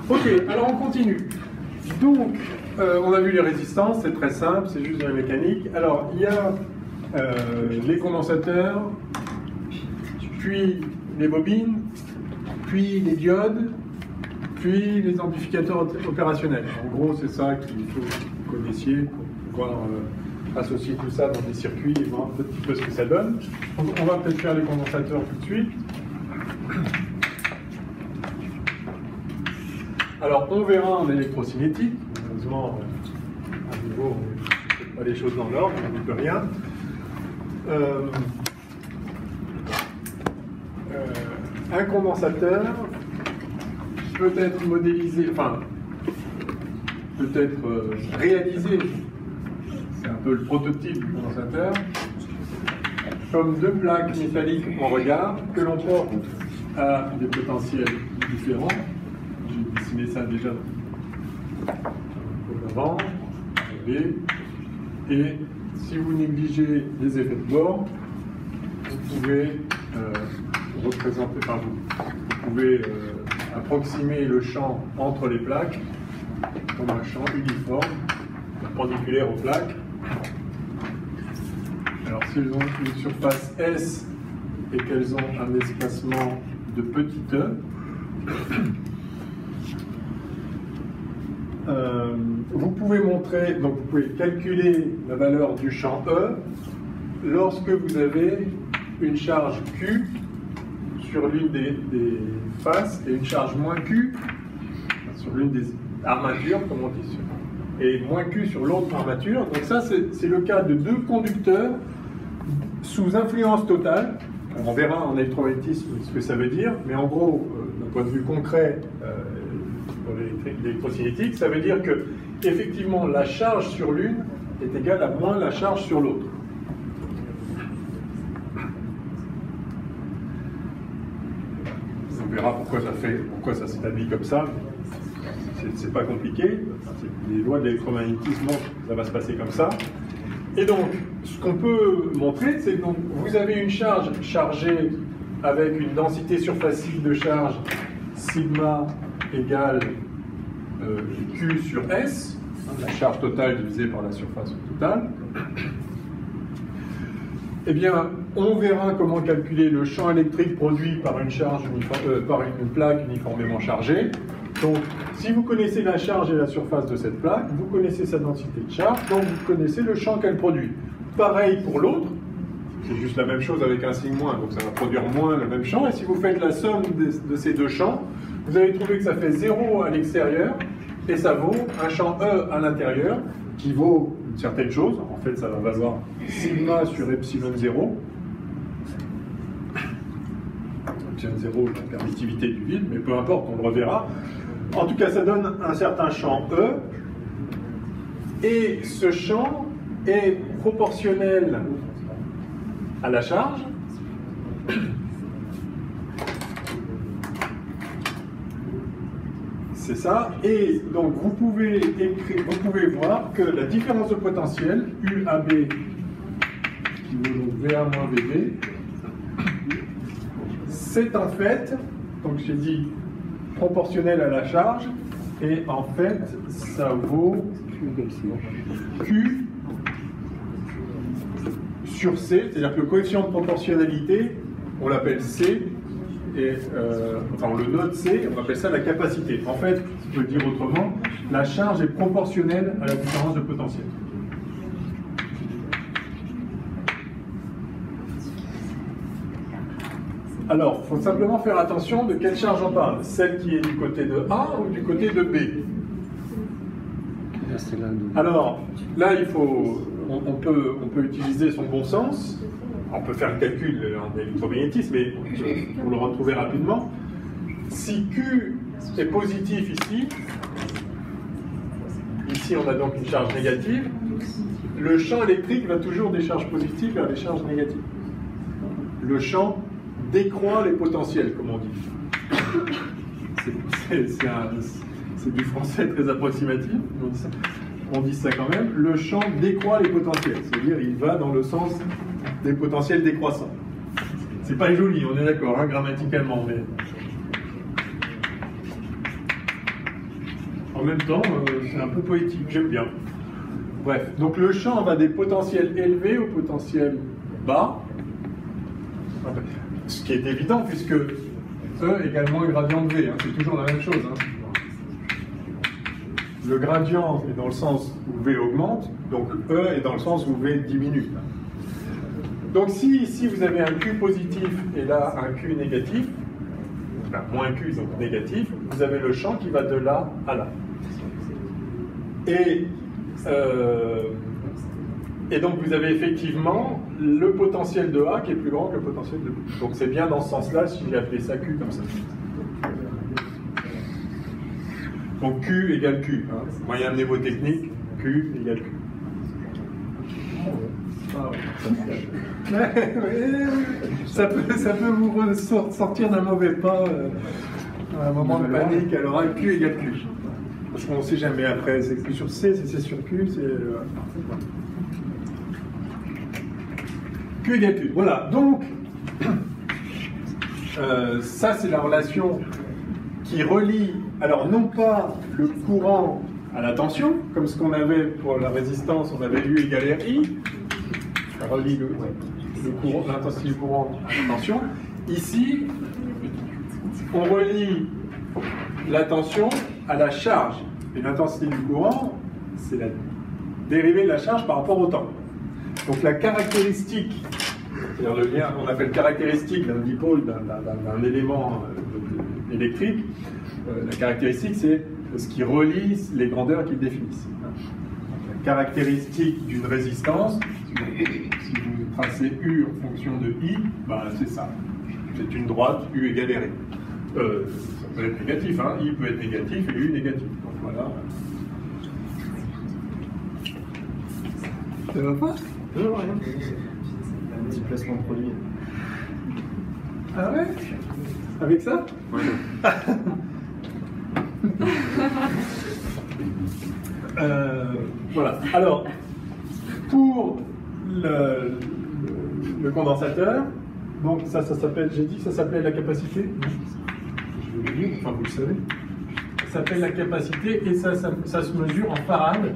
Ok, alors on continue. Donc, on a vu les résistances, c'est très simple, c'est juste de la mécanique. Alors, il y a les condensateurs, puis les bobines, puis les diodes, puis les amplificateurs opérationnels. En gros, c'est ça qu'il faut que vous connaissiez pour pouvoir associer tout ça dans des circuits et voir un petit peu ce que ça donne. Donc, on va peut-être faire les condensateurs tout de suite. Alors, on verra en électrocinétique. Heureusement, à nouveau, on ne fait pas les choses dans l'ordre, on ne peut rien. Un condensateur peut être modélisé, enfin, peut être réalisé, c'est un peu le prototype du condensateur, comme deux plaques métalliques en regard que l'on porte à des potentiels différents. J'ai dessiné ça déjà avant, et si vous négligez les effets de bord, vous pouvez représenter, enfin, vous pouvez approximer le champ entre les plaques comme un champ uniforme, perpendiculaire aux plaques. Alors si elles ont une surface S et qu'elles ont un espacement de petit e, vous pouvez montrer, donc vous pouvez calculer la valeur du champ E lorsque vous avez une charge Q sur l'une des faces et une charge moins Q sur l'une des armatures, comme on dit, et moins Q sur l'autre armature. Donc ça, c'est le cas de deux conducteurs sous influence totale. On verra en électromagnétisme ce que ça veut dire, mais en gros, d'un point de vue concret, pour l'électrocinétique, ça veut dire que effectivement la charge sur l'une est égale à moins la charge sur l'autre. On verra pourquoi ça s'établit comme ça. C'est pas compliqué. Les lois de l'électromagnétisme montrent que ça va se passer comme ça. Et donc, ce qu'on peut montrer, c'est que vous avez une charge chargée avec une densité surfacique de charge sigma égale Q sur S, la charge totale divisée par la surface totale. Eh bien, on verra comment calculer le champ électrique produit par une plaque uniformément chargée. Donc, si vous connaissez la charge et la surface de cette plaque, vous connaissez sa densité de charge, donc vous connaissez le champ qu'elle produit. Pareil pour l'autre, c'est juste la même chose avec un signe moins, donc ça va produire moins le même champ. Et si vous faites la somme de ces deux champs, vous allez trouver que ça fait 0 à l'extérieur, et ça vaut un champ E à l'intérieur, qui vaut une certaine chose. En fait, ça va valoir sigma sur epsilon 0. Epsilon 0 est la permittivité du vide, mais peu importe, on le reverra. En tout cas, ça donne un certain champ E, et ce champ est proportionnel à la charge. C'est ça, et donc vous pouvez voir que la différence de potentiel, UAB, qui vaut donc VA moins VB, c'est en fait, donc j'ai dit proportionnel à la charge, et en fait, ça vaut Q sur C, c'est-à-dire que le coefficient de proportionnalité, on l'appelle C, et enfin on le note C, on appelle ça la capacité. En fait, je peux le dire autrement, la charge est proportionnelle à la différence de potentiel. Alors, il faut simplement faire attention de quelle charge on parle. Celle qui est du côté de A ou du côté de B. Alors, là, on peut utiliser son bon sens. On peut faire le calcul en électromagnétisme, mais pour le retrouver rapidement. Si Q est positif ici on a donc une charge négative, le champ électrique va toujours des charges positives vers des charges négatives. Le champ décroît les potentiels, comme on dit. C'est du français très approximatif, on dit ça quand même. Le champ décroît les potentiels, c'est-à-dire il va dans le sens des potentiels décroissants. C'est pas joli, on est d'accord, hein, grammaticalement, mais... en même temps, c'est un peu poétique, j'aime bien. Bref, donc le champ va des potentiels élevés aux potentiels bas, ce qui est évident puisque E également le gradient de V, hein, c'est toujours la même chose. Hein. Le gradient est dans le sens où V augmente, donc E est dans le sens où V diminue. Donc si ici vous avez un Q positif et là un Q négatif, enfin, moins Q donc négatif, vous avez le champ qui va de là à là. Et donc vous avez effectivement le potentiel de A qui est plus grand que le potentiel de B. Donc c'est bien dans ce sens-là si j'ai appelé ça Q comme ça. Donc Q égale Q. Hein. Moyen mnémotechnique, Q égale Q. Ça peut vous sortir d'un mauvais pas à un moment de panique. Alors Q égale Q. Parce qu'on ne sait jamais après, c'est Q sur C, c'est C sur Q, c'est... Q égale Q. Voilà, donc, ça c'est la relation qui relie, alors non pas le courant à la tension, comme ce qu'on avait pour la résistance, on avait U égale RI, ça relie l'intensité du courant à la tension. Ici, on relie la tension à la charge. Et l'intensité du courant, c'est la dérivée de la charge par rapport au temps. Donc la caractéristique, c'est-à-dire le lien qu'on appelle caractéristique d'un dipôle, d'un élément électrique, la caractéristique c'est ce qui relie les grandeurs qui le définissent. La caractéristique d'une résistance, si vous tracez U en fonction de I, bah, c'est ça. C'est une droite, U égale RI. Ça peut être négatif, hein. I peut être négatif et U négatif. Donc voilà. Ça va pas? Non, rien. Un petit placement de produit. Ah ouais? Avec ça? Ouais. Voilà. Alors, pour le condensateur, donc ça s'appelle, j'ai dit que ça s'appelait la capacité. Je vais le dire, enfin vous le savez. Ça s'appelle la capacité et ça se mesure en farad.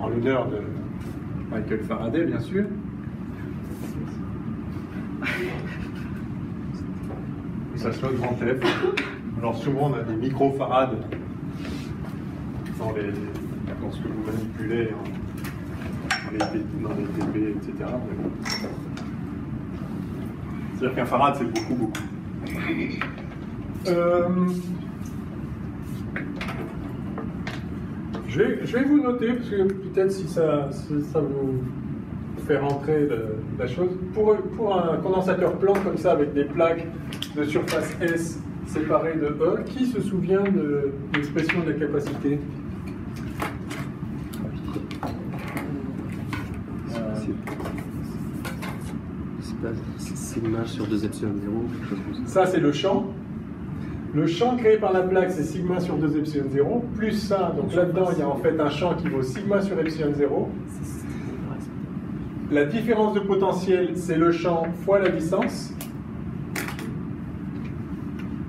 En l'honneur de Michael Faraday, bien sûr. Et ça se fait grand F. Alors souvent on a des microfarads dans ce que vous manipulez dans les TP, etc. C'est-à-dire qu'un farad c'est beaucoup. Je vais vous noter, parce que peut-être si ça vous fait rentrer la chose. Pour un condensateur plan comme ça, avec des plaques de surface S séparées de E, qui se souvient de l'expression de la capacité? C'est sigma sur 2 epsilon 0, quelque chose comme ça. Ça, c'est le champ. Le champ créé par la plaque, c'est sigma sur 2 epsilon 0, plus ça, donc là-dedans, il y a en fait un champ qui vaut sigma sur epsilon 0. La différence de potentiel, c'est le champ fois la distance.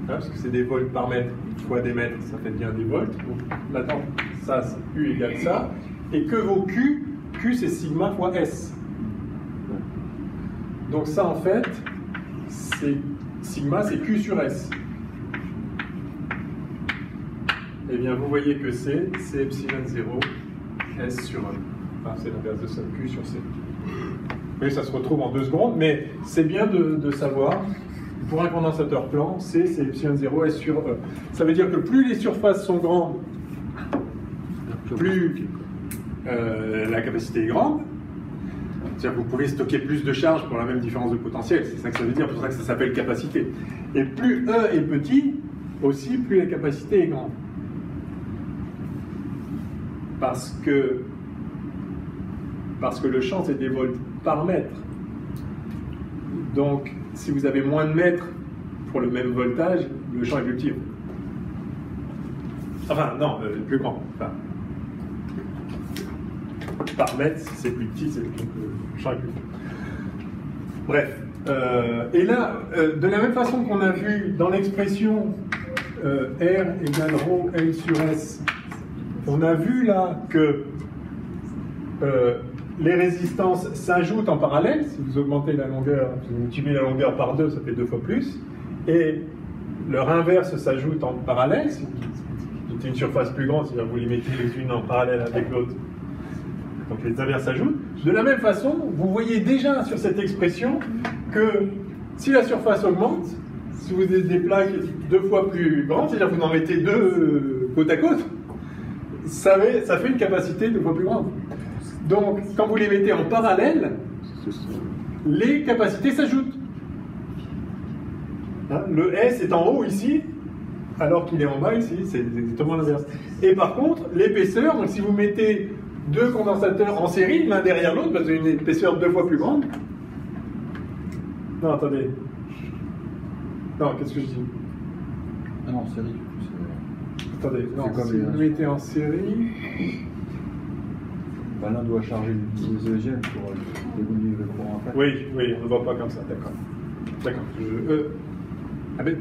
Parce que c'est des volts par mètre fois des mètres, ça fait bien des volts. Donc là-dedans, ça, c'est U égale ça. Et que vaut Q? Q, c'est sigma fois S. Donc ça, en fait, c'est sigma, c'est Q sur S. Eh bien, vous voyez que c'est epsilon 0, S sur 1. Enfin, c'est l'inverse de ça, Q sur C. Oui, ça se retrouve en 2 secondes, mais c'est bien de savoir, pour un condensateur plan, c'est epsilon 0, S sur E. Ça veut dire que plus les surfaces sont grandes, plus la capacité est grande. C'est-à-dire que vous pouvez stocker plus de charge pour la même différence de potentiel. C'est ça que ça veut dire, c'est pour ça que ça s'appelle capacité. Et plus E est petit, aussi, plus la capacité est grande. Parce que le champ, c'est des volts par mètre. Donc, si vous avez moins de mètres pour le même voltage, le champ est plus petit. Enfin, non, plus grand. Enfin, par mètre, si c'est plus petit, c'est le champ est plus petit. Bref. Et là, de la même façon qu'on a vu dans l'expression R égale ρ L sur S. On a vu là que les résistances s'ajoutent en parallèle. Si vous augmentez la longueur, si vous multipliez la longueur par 2, ça fait 2 fois plus. Et leur inverse s'ajoute en parallèle. Si vous mettez une surface plus grande, c'est-à-dire vous les mettez les unes en parallèle avec l'autre. Donc les inverses s'ajoutent. De la même façon, vous voyez déjà sur cette expression que si la surface augmente, si vous avez des plaques 2 fois plus grandes, c'est-à-dire que vous en mettez 2 côte à côte, ça fait une capacité 2 fois plus grande. Donc, quand vous les mettez en parallèle, les capacités s'ajoutent. Hein, le S est en haut ici, alors qu'il est en bas ici, c'est exactement l'inverse. Et par contre, l'épaisseur, donc si vous mettez 2 condensateurs en série, l'un derrière l'autre, vous avez une épaisseur 2 fois plus grande. Non, attendez. Non, qu'est-ce que je dis? Ah non, en série, du coup, c'est... Attendez, non, si vous mettez en série... Ben, l'un doit charger le deuxième pour dégouliner le courant après. Oui, on ne voit pas comme ça, d'accord. D'accord. Ah ben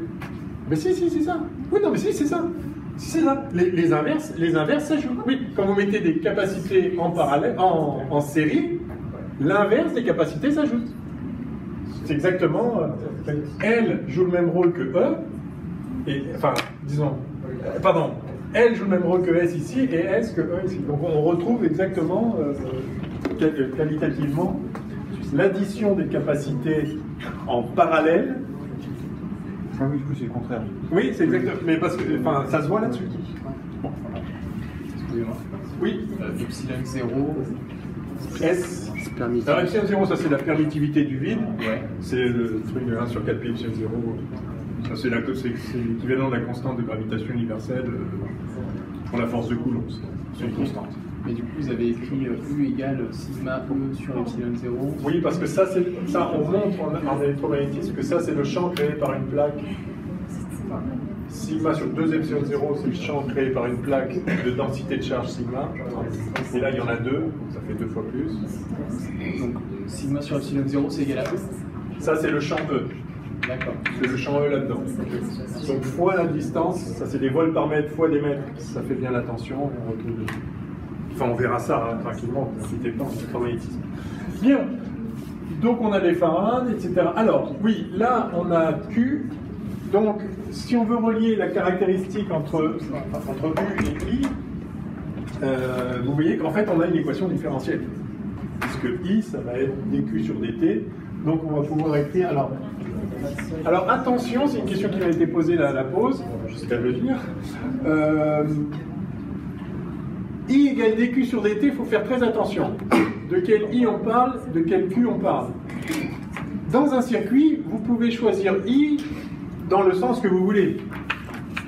si, c'est ça. Oui, non, mais si, c'est ça. Si, c'est ça. Les inverses s'ajoutent. Oui, quand vous mettez des capacités en parallèle, en série, l'inverse des capacités s'ajoute. C'est exactement... L joue le même rôle que E, et, enfin, disons... pardon. L joue le même rôle que S ici, et S que E ici. Donc on retrouve exactement, qualitativement, l'addition des capacités en parallèle. Ah oui, du coup c'est le contraire. Oui, c'est exactement, mais parce que, enfin, ça se voit là-dessus. Bon, voilà. Excusez-moi. Oui. Epsilon 0. S. Alors epsilon 0, ça c'est la permittivité du vide. Ouais. C'est le truc de 1 sur 4 pi epsilon 0. Ça c'est l'équivalent de la constante de gravitation universelle pour la force de Coulomb. C'est une constante. Mais du coup, vous avez écrit U égale sigma E sur epsilon 0. Oui, parce que ça on montre en électromagnétisme que ça c'est le champ créé par une plaque. Sigma sur 2 epsilon 0, c'est le champ créé par une plaque de densité de charge sigma. Et là, il y en a 2, donc ça fait 2 fois plus. Donc, sigma sur epsilon 0, c'est égal à E. Ça, c'est le champ E. D'accord. C'est le champ E là-dedans. Donc, fois la distance, ça c'est des volts par mètre, fois des mètres. Ça fait bien la tension. On retrouve... Enfin, on verra ça tranquillement, n'hésitez pas en électromagnétisme. Bien. Donc, on a les farades, etc. Alors, oui, là, on a Q. Donc, si on veut relier la caractéristique entre U et I, vous voyez qu'en fait, on a une équation différentielle. Puisque I, ça va être dQ sur dt. Donc, on va pouvoir écrire... Alors attention, c'est une question qui m'a été posée là à la pause, jusqu'à le dire. I égale dQ sur dt, il faut faire très attention. De quel I on parle, de quel Q on parle. Dans un circuit, vous pouvez choisir I dans le sens que vous voulez.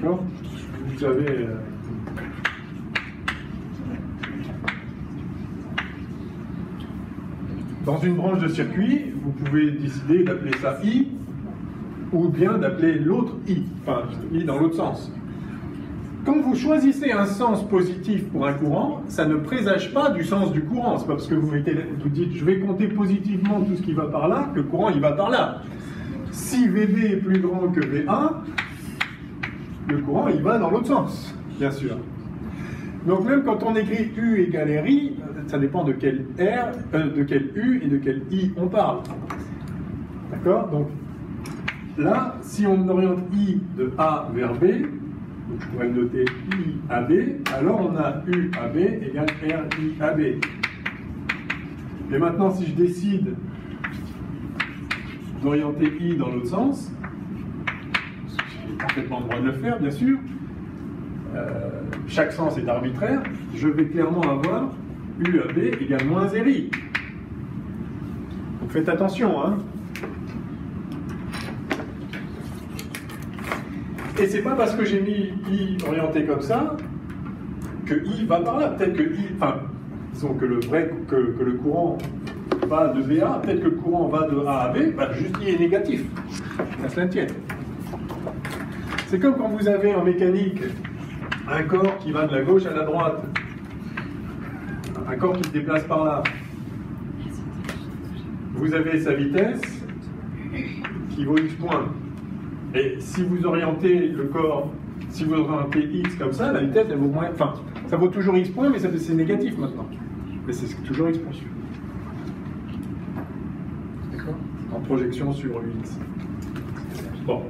D'accord ? Vous avez... Dans une branche de circuit, vous pouvez décider d'appeler ça I, ou bien d'appeler l'autre I, enfin I dans l'autre sens. Quand vous choisissez un sens positif pour un courant, ça ne présage pas du sens du courant. C'est pas parce que vous dites je vais compter positivement tout ce qui va par là que le courant il va par là. Si VB est plus grand que V1, le courant il va dans l'autre sens, bien sûr. Donc même quand on écrit U égale RI, ça dépend de quel de quel U et de quel I on parle. D'accord? Donc là, si on oriente I de A vers B, donc je pourrais le noter I AB, alors on a U AB égale RI AB. Et maintenant, si je décide d'orienter I dans l'autre sens, j'ai parfaitement le droit de le faire, bien sûr, chaque sens est arbitraire, je vais clairement avoir UAB égale moins RI. Donc faites attention, hein. Et c'est pas parce que j'ai mis I orienté comme ça que I va par là. Peut-être que I, enfin, disons que que le courant va de B à A, peut-être que le courant va de A à B, bah, juste I est négatif. Ça se tienne. C'est comme quand vous avez en mécanique un corps qui va de la gauche à la droite, un corps qui se déplace par là. Vous avez sa vitesse qui vaut X points. Et si vous orientez le corps Si vous orientez x comme ça, la vitesse, elle vaut moins... Enfin, ça vaut toujours x points, mais c'est négatif maintenant. Mais c'est toujours x points. D'accord? En projection sur x. Bon.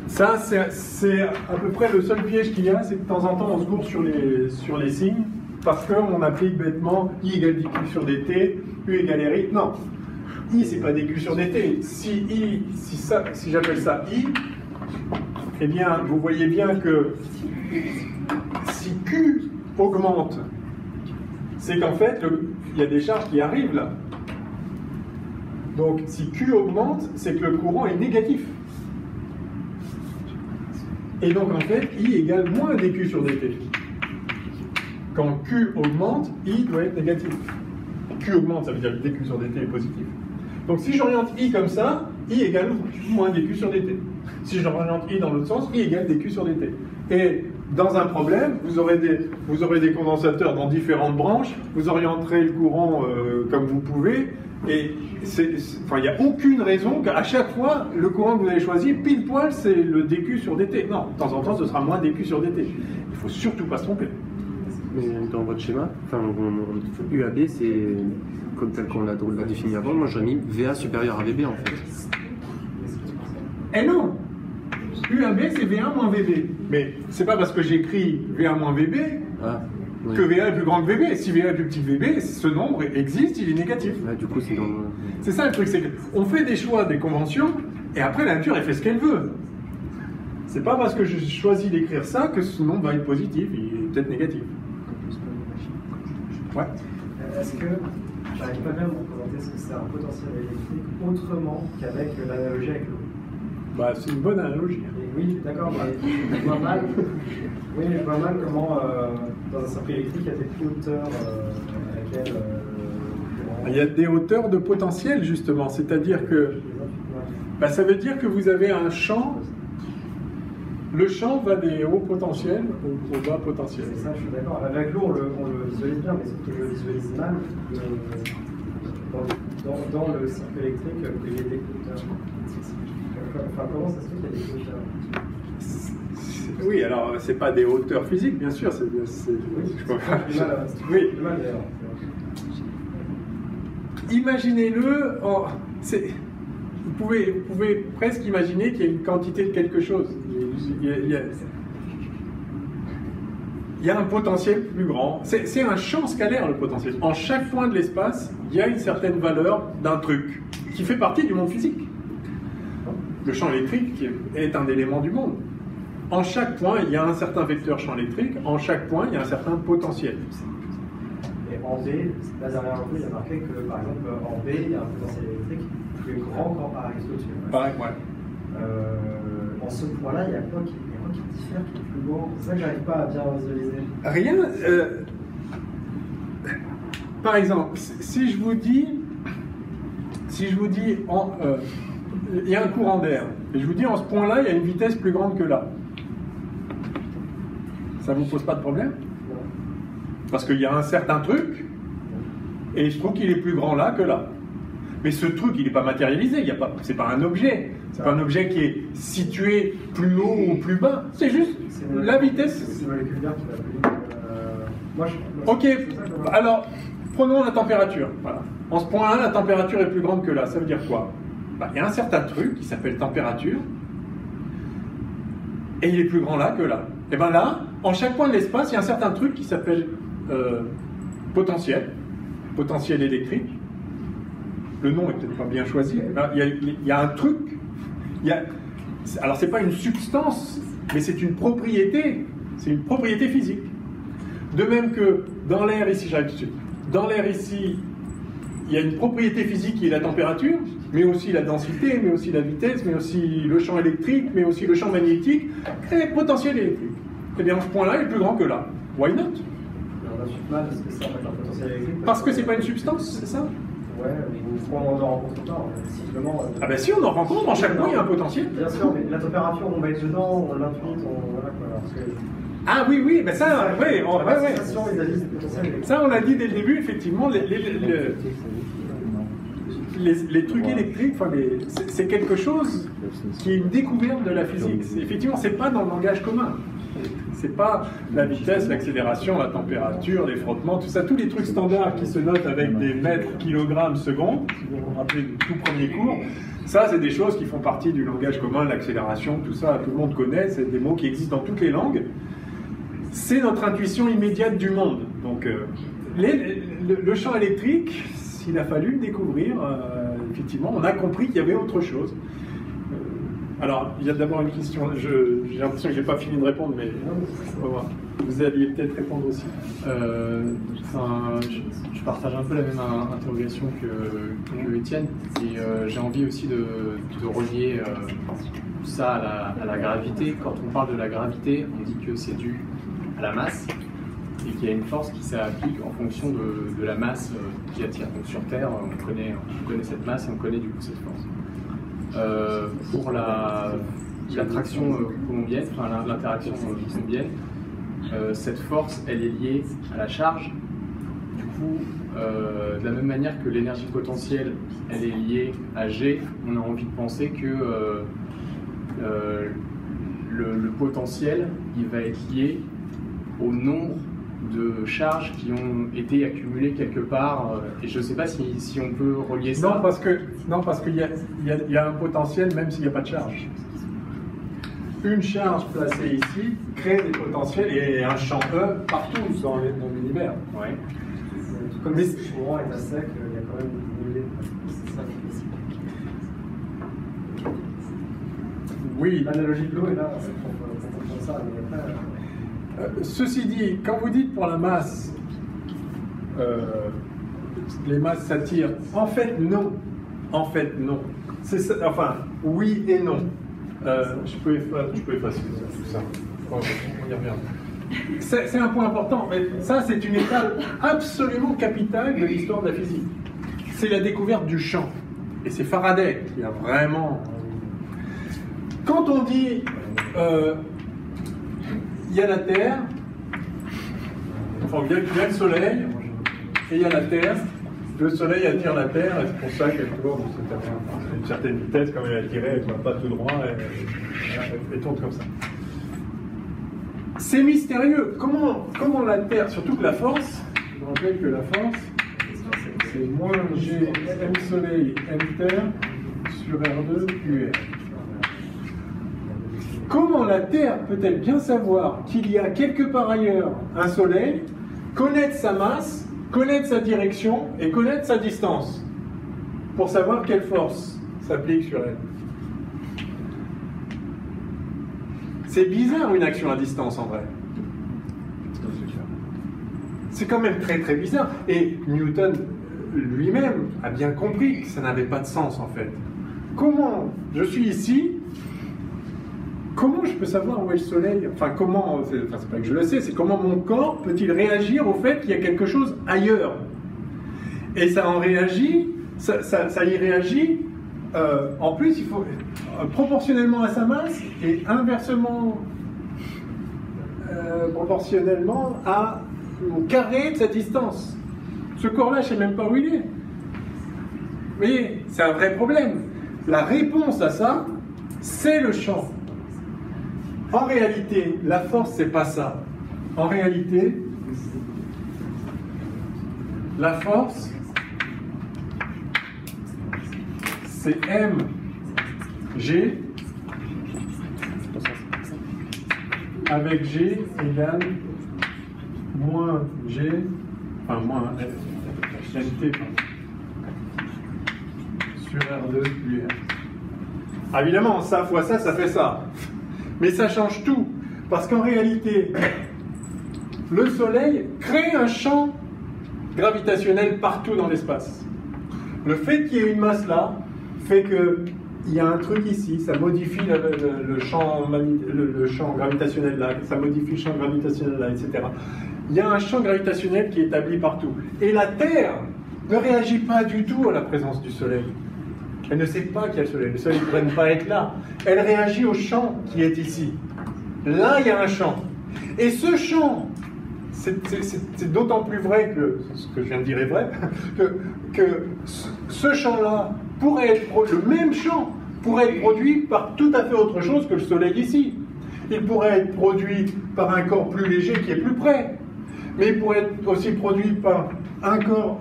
Ça, c'est à peu près le seul piège qu'il y a, c'est que de temps en temps, on se gourre sur les signes, parce qu'on applique bêtement i égale dq sur dt, u égale ri. Non. I, c'est pas dq sur dt. Si j'appelle ça i, eh bien, vous voyez bien que si q augmente, c'est qu'en fait, il y a des charges qui arrivent là. Donc, si q augmente, c'est que le courant est négatif. Et donc, en fait, I égale moins dq sur dt. Quand q augmente, I doit être négatif. Q augmente, ça veut dire que dq sur dt est positif. Donc, si j'oriente I comme ça, I égale moins dq sur dt. Si j'oriente I dans l'autre sens, I égale dq sur dt. Et dans un problème, vous aurez des condensateurs dans différentes branches, vous orienterez le courant comme vous pouvez, et il n'y a aucune raison qu'à chaque fois, le courant que vous avez choisi, pile poil, c'est le dq sur dt. Non, de temps en temps, ce sera moins dq sur dt. Il ne faut surtout pas se tromper. Mais dans votre schéma, UAB, c'est comme tel qu'on l'a défini avant, moi j'aurais mis VA supérieur à VB en fait. Eh non! UAB, c'est V1 moins VB. Mais c'est pas parce que j'écris V1 moins VB que VA est plus grand que VB. Si VA est plus petit que VB, ce nombre existe, il est négatif. Ouais, du coup, c'est dans... C'est ça le truc, c'est qu'on fait des choix, des conventions, et après la nature, elle fait ce qu'elle veut. C'est pas parce que je choisis d'écrire ça que ce nombre va être positif, il est peut-être négatif. Ouais. Est-ce que j'arrive pas bien à me représenter ce que c'est un potentiel électrique autrement qu'avec l'analogie avec l'eau? Bah, c'est une bonne analogie. Oui, d'accord, mais je vois mal. Oui, je vois mal comment, dans un circuit électrique, il y a des hauteurs à laquelle. Il y a des hauteurs de potentiel, justement. C'est-à-dire que. Bah, ça veut dire que vous avez un champ. Le champ va des hauts potentiels aux bas potentiels. C'est ça, je suis d'accord. Avec l'eau, on le visualise bien, mais sauf que je le visualise mal dans le circuit électrique qu'il y ait des hauteurs. Enfin, comment ça se fait qu'il y a des hauteurs? Oui, alors c'est pas des hauteurs physiques, bien sûr. Oui. Imaginez-le. Vous pouvez presque imaginer qu'il y a une quantité de quelque chose. Il y a un potentiel plus grand. C'est un champ scalaire, le potentiel. En chaque point de l'espace, il y a une certaine valeur d'un truc qui fait partie du monde physique. Le champ électrique est un élément du monde. En chaque point, il y a un certain vecteur champ électrique. En chaque point, il y a un certain potentiel. Et en B, là derrière un peu, il y a marqué que, par exemple, en B, il y a un potentiel électrique plus grand qu'en Aristote. Pareil, ouais. En ce point-là, il y a quoi qui diffère, qui est plus grand? C'est ça que j'arrive pas à bien visualiser. Rien. Par exemple, si je vous dis, il y a un courant d'air, et je vous dis en ce point-là, il y a une vitesse plus grande que là. Ça ne vous pose pas de problème? Non. Parce qu'il y a un certain truc, et je trouve qu'il est plus grand là que là. Mais ce truc, il n'est pas matérialisé, c'est pas un objet. C'est pas un objet qui est situé plus haut ou plus bas. C'est juste la vitesse. C'est moléculaire qui va plus. Ok, alors prenons la température. Voilà. En ce point-là, la température est plus grande que là. Ça veut dire quoi? Il y a un certain truc qui s'appelle température, et il est plus grand là que là. Et bien là, en chaque point de l'espace, il y a un certain truc qui s'appelle potentiel électrique. Le nom est peut-être pas bien choisi. Il y a un truc. Alors c'est pas une substance, mais c'est une propriété. C'est une propriété physique. De même que dans l'air ici, j'arrive tout de suite. Dans l'air ici, il y a une propriété physique qui est la température, mais aussi la densité, mais aussi la vitesse, mais aussi le champ électrique, mais aussi le champ magnétique, et potentiel électrique. Eh bien, ce point-là est plus grand que là. Why not? Parce que c'est en fait un potentiel électrique. Parce que c'est pas une substance, c'est ça? Ouais, on en rencontre pas, simplement. Ah ben si, on en rencontre, dans chaque point, il y a un potentiel. Bien sûr, mais la température, on va être dedans, on l'intuite, voilà quoi. Parce que... Ah oui, ben ça, oui, ouais. Ça, on l'a dit dès le début, effectivement, les trucs électriques, enfin, c'est quelque chose qui est une découverte de la physique. Effectivement, c'est pas dans le langage commun. C'est pas la vitesse, l'accélération, la température, les frottements, tout ça, tous les trucs standards qui se notent avec des mètres, kilogrammes, secondes, si vous vous rappelez du tout premier cours, ça, c'est des choses qui font partie du langage commun, l'accélération, tout ça, tout le monde connaît, c'est des mots qui existent dans toutes les langues. C'est notre intuition immédiate du monde. Donc, le champ électrique, il a fallu le découvrir, effectivement, on a compris qu'il y avait autre chose. Alors, il y a d'abord une question, j'ai l'impression que je n'ai pas fini de répondre, mais on va voir. Vous alliez peut-être répondre aussi. Je partage un peu la même interrogation que Étienne, et j'ai envie aussi de relier ça à la gravité. Quand on parle de la gravité, on dit que c'est dû à la masse, et qu'il y a une force qui s'applique en fonction de la masse qui attire. Donc sur Terre, on connaît cette masse et on connaît du coup cette force. Pour l'attraction colombienne, enfin l'interaction colombienne, cette force, elle est liée à la charge. Du coup, de la même manière que l'énergie potentielle, elle est liée à G, on a envie de penser que le potentiel, il va être lié au nombre de charges qui ont été accumulées quelque part, et je ne sais pas si on peut relier ça. Non, parce qu'il y a un potentiel même s'il n'y a pas de charge. Une charge placée ici crée des potentiels et un champ E partout dans l'univers. Ouais. Comme si le courant est à sec, il y a quand même une brûlée. C'est ça. Oui. L'analogie de l'eau est là, c'est pour ça. Mais après, ceci dit, quand vous dites pour la masse, les masses s'attirent, en fait non. En fait non. Enfin, oui et non. Je peux effacer tout ça. On y revient. C'est un point important. Mais ça, c'est une étape absolument capitale de l'histoire de la physique. C'est la découverte du champ. Et c'est Faraday qui a vraiment... Quand on dit... il y a la Terre, enfin il y a le Soleil, et il y a la Terre. Le Soleil attire la Terre, et c'est pour ça qu'elle tourne à une certaine vitesse, comme elle est attirée, elle ne va pas tout droit, elle tourne comme ça. C'est mystérieux. Comment la Terre, surtout que la force, je rappelle que la force, c'est moins G, M Soleil, M Terre, sur R2, UR. Comment la Terre peut-elle bien savoir qu'il y a quelque part ailleurs un Soleil, connaître sa masse, connaître sa direction et connaître sa distance, pour savoir quelle force s'applique sur elle? C'est bizarre une action à distance en vrai. C'est quand même très très bizarre. Et Newton lui-même a bien compris que ça n'avait pas de sens en fait. Comment je suis ici? Comment je peux savoir où est le soleil? Enfin, comment, c'est pas que je le sais, c'est comment mon corps peut-il réagir au fait qu'il y a quelque chose ailleurs? Et ça en réagit, ça y réagit, en plus, il faut proportionnellement à sa masse et inversement proportionnellement au carré de sa distance. Ce corps-là, je ne sais même pas où il est. Vous voyez, c'est un vrai problème. La réponse à ça, c'est le champ. En réalité, la force, c'est pas ça. En réalité, la force, c'est mg avec g égale moins g, enfin moins mt sur R2 plus R. Ah, évidemment, ça fois ça, ça fait ça. Mais ça change tout, parce qu'en réalité, le Soleil crée un champ gravitationnel partout dans l'espace. Le fait qu'il y ait une masse là, fait qu'il y a un truc ici, ça modifie le champ gravitationnel là, ça modifie le champ gravitationnel là, etc. Il y a un champ gravitationnel qui est établi partout. Et la Terre ne réagit pas du tout à la présence du Soleil. Elle ne sait pas qu'il y a le Soleil. Le Soleil ne pourrait ne pas être là. Elle réagit au champ qui est ici. Là, il y a un champ. Et ce champ, c'est d'autant plus vrai que ce que je viens de dire est vrai, que ce champ-là pourrait être le même champ pourrait être produit par tout à fait autre chose que le Soleil ici. Il pourrait être produit par un corps plus léger qui est plus près, mais il pourrait être aussi produit par un corps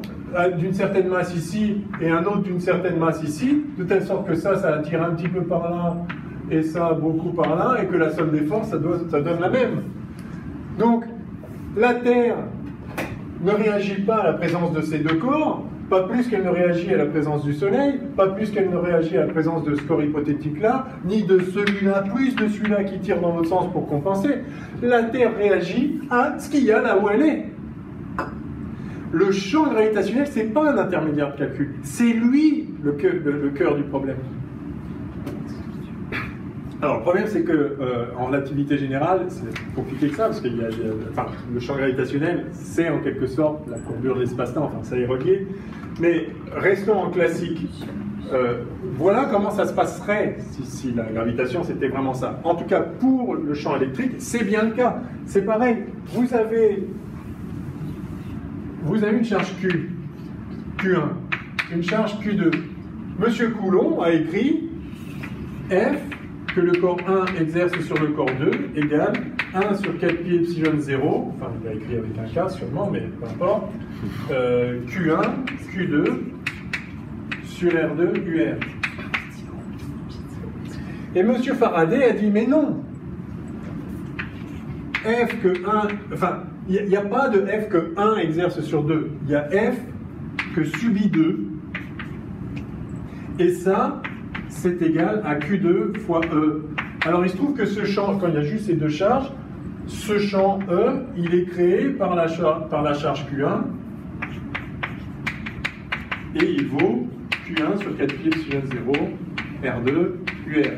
d'une certaine masse ici et un autre d'une certaine masse ici, de telle sorte que ça attire un petit peu par là et ça beaucoup par là, et que la somme des forces, ça donne la même. Donc, la Terre ne réagit pas à la présence de ces deux corps, pas plus qu'elle ne réagit à la présence du Soleil, pas plus qu'elle ne réagit à la présence de ce corps hypothétique-là, ni de celui-là, plus de celui-là qui tire dans l'autre sens pour compenser. La Terre réagit à ce qu'il y a là où elle est. Le champ gravitationnel, ce n'est pas un intermédiaire de calcul, c'est lui le cœur du problème. Alors, le problème, c'est que en relativité générale, c'est compliqué que ça, parce que le champ gravitationnel, c'est en quelque sorte la courbure de l'espace-temps, enfin, ça est relié. Mais restons en classique. Voilà comment ça se passerait si la gravitation, c'était vraiment ça. En tout cas, pour le champ électrique, c'est bien le cas. C'est pareil. Vous avez une charge Q, Q1, une charge Q2. Monsieur Coulomb a écrit F que le corps 1 exerce sur le corps 2 égale 1 sur 4 pi epsilon 0, enfin il a écrit avec un K sûrement, mais peu importe, Q1, Q2 sur R2, UR. Et M. Faraday a dit mais non, F que 1, enfin il n'y a pas de F que 1 exerce sur 2, il y a F que subit 2, et ça c'est égal à Q2 fois E. Alors il se trouve que ce champ, quand il y a juste ces deux charges, ce champ E, il est créé par la charge Q1 et il vaut Q1 sur 4 pi epsilon 0 R2 UR.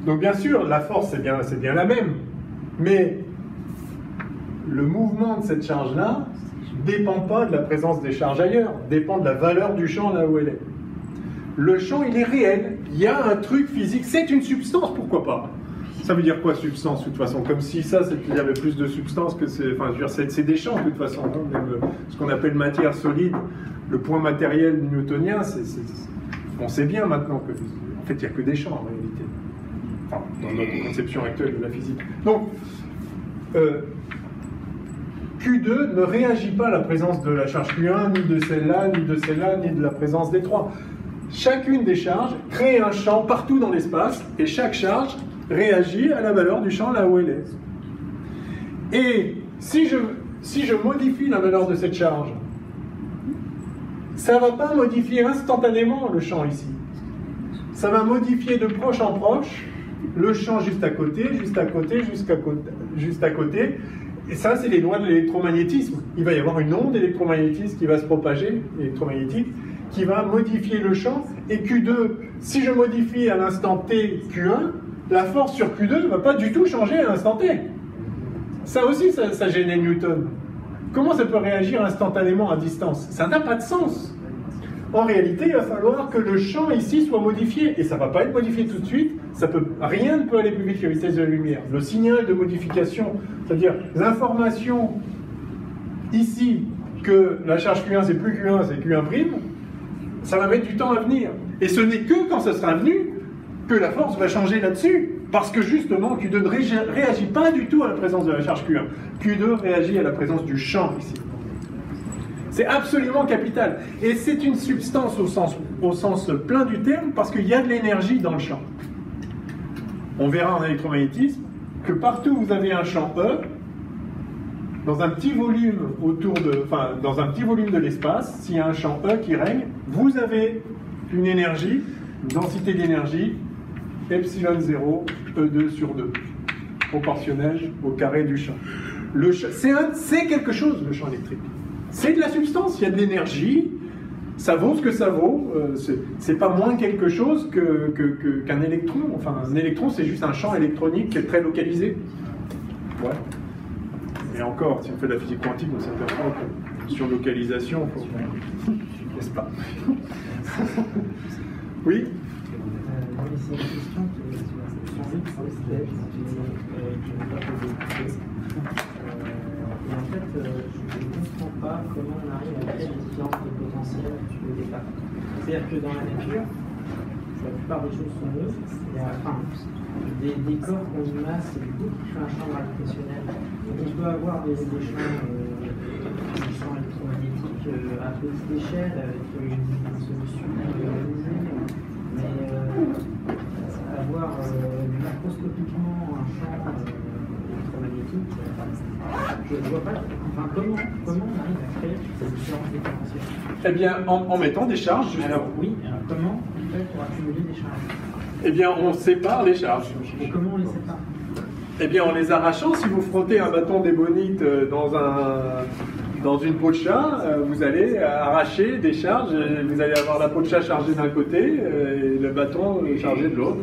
Donc bien sûr, la force c'est bien la même, mais le mouvement de cette charge-là ne dépend pas de la présence des charges ailleurs, dépend de la valeur du champ là où elle est. Le champ, il est réel, il y a un truc physique, c'est une substance, pourquoi pas? Ça veut dire quoi, substance, de toute façon? Comme si il y avait plus de substance que c'est... Enfin, je veux dire, c'est des champs, de toute façon. Hein, même ce qu'on appelle matière solide, le point matériel newtonien, on sait bien maintenant que... En fait, il n'y a que des champs, en réalité. Enfin, dans notre conception actuelle de la physique. Donc, Q2 ne réagit pas à la présence de la charge Q1, ni de celle-là, ni de celle-là, ni de la présence des trois. Chacune des charges crée un champ partout dans l'espace, et chaque charge réagit à la valeur du champ là où elle est. Et si je modifie la valeur de cette charge, ça ne va pas modifier instantanément le champ ici. Ça va modifier de proche en proche le champ juste à côté, juste à côté, juste à côté. Et ça, c'est les lois de l'électromagnétisme. Il va y avoir une onde électromagnétique qui va se propager, électromagnétique, qui va modifier le champ. Et Q2, si je modifie à l'instant T Q1, la force sur Q2 ne va pas du tout changer à l'instant T. Ça aussi, ça gênait Newton. Comment ça peut réagir instantanément à distance? Ça n'a pas de sens. En réalité, il va falloir que le champ ici soit modifié. Et ça ne va pas être modifié tout de suite. Rien ne peut aller plus vite que la vitesse de la lumière. Le signal de modification, c'est-à-dire l'information ici que la charge Q1 c'est plus Q1, c'est Q1', ça va mettre du temps à venir. Et ce n'est que quand ça sera venu que la force va changer là-dessus. Parce que justement, Q2 ne réagit pas du tout à la présence de la charge Q1. Q2 réagit à la présence du champ ici. C'est absolument capital. Et c'est une substance au sens plein du terme, parce qu'il y a de l'énergie dans le champ. On verra en électromagnétisme que partout où vous avez un champ E, dans un petit volume dans un petit volume de l'espace, s'il y a un champ E qui règne, vous avez une énergie, une densité d'énergie, epsilon 0, E2 sur 2, proportionnelle au carré du champ. C'est quelque chose, le champ électrique. C'est de la substance, il y a de l'énergie, ça vaut ce que ça vaut, c'est pas moins quelque chose qu'un électron. Enfin, un électron, c'est juste un champ électronique qui est très localisé. Ouais. Et encore, si on fait de la physique quantique, on s'aperçoit que sur localisation, il faut... N'est-ce pas? Oui? C'est une question qui est Et en fait, je ne comprends pas comment on arrive à créer des différences de potentiel au départ. C'est-à-dire que dans la nature, la plupart des choses sont neutres. Il y a des corps qui ont une masse et du coup qui créent un champ gravitationnel. Donc on peut avoir des champs électromagnétiques à petite échelle avec une solution organisée, mais avoir macroscopiquement un champ électromagnétique, je ne vois pas. Enfin, comment on arrive à créer ces différences différentielles? Eh bien, en mettant des charges, justement. Alors oui, alors comment on fait pour accumuler des charges? Eh bien, on sépare les charges. Et comment on les sépare? Eh bien, en les arrachant, si vous frottez un bâton d'ébonite dans une peau de chat, vous allez arracher des charges, vous allez avoir la peau de chat chargée d'un côté et le bâton chargé de l'autre.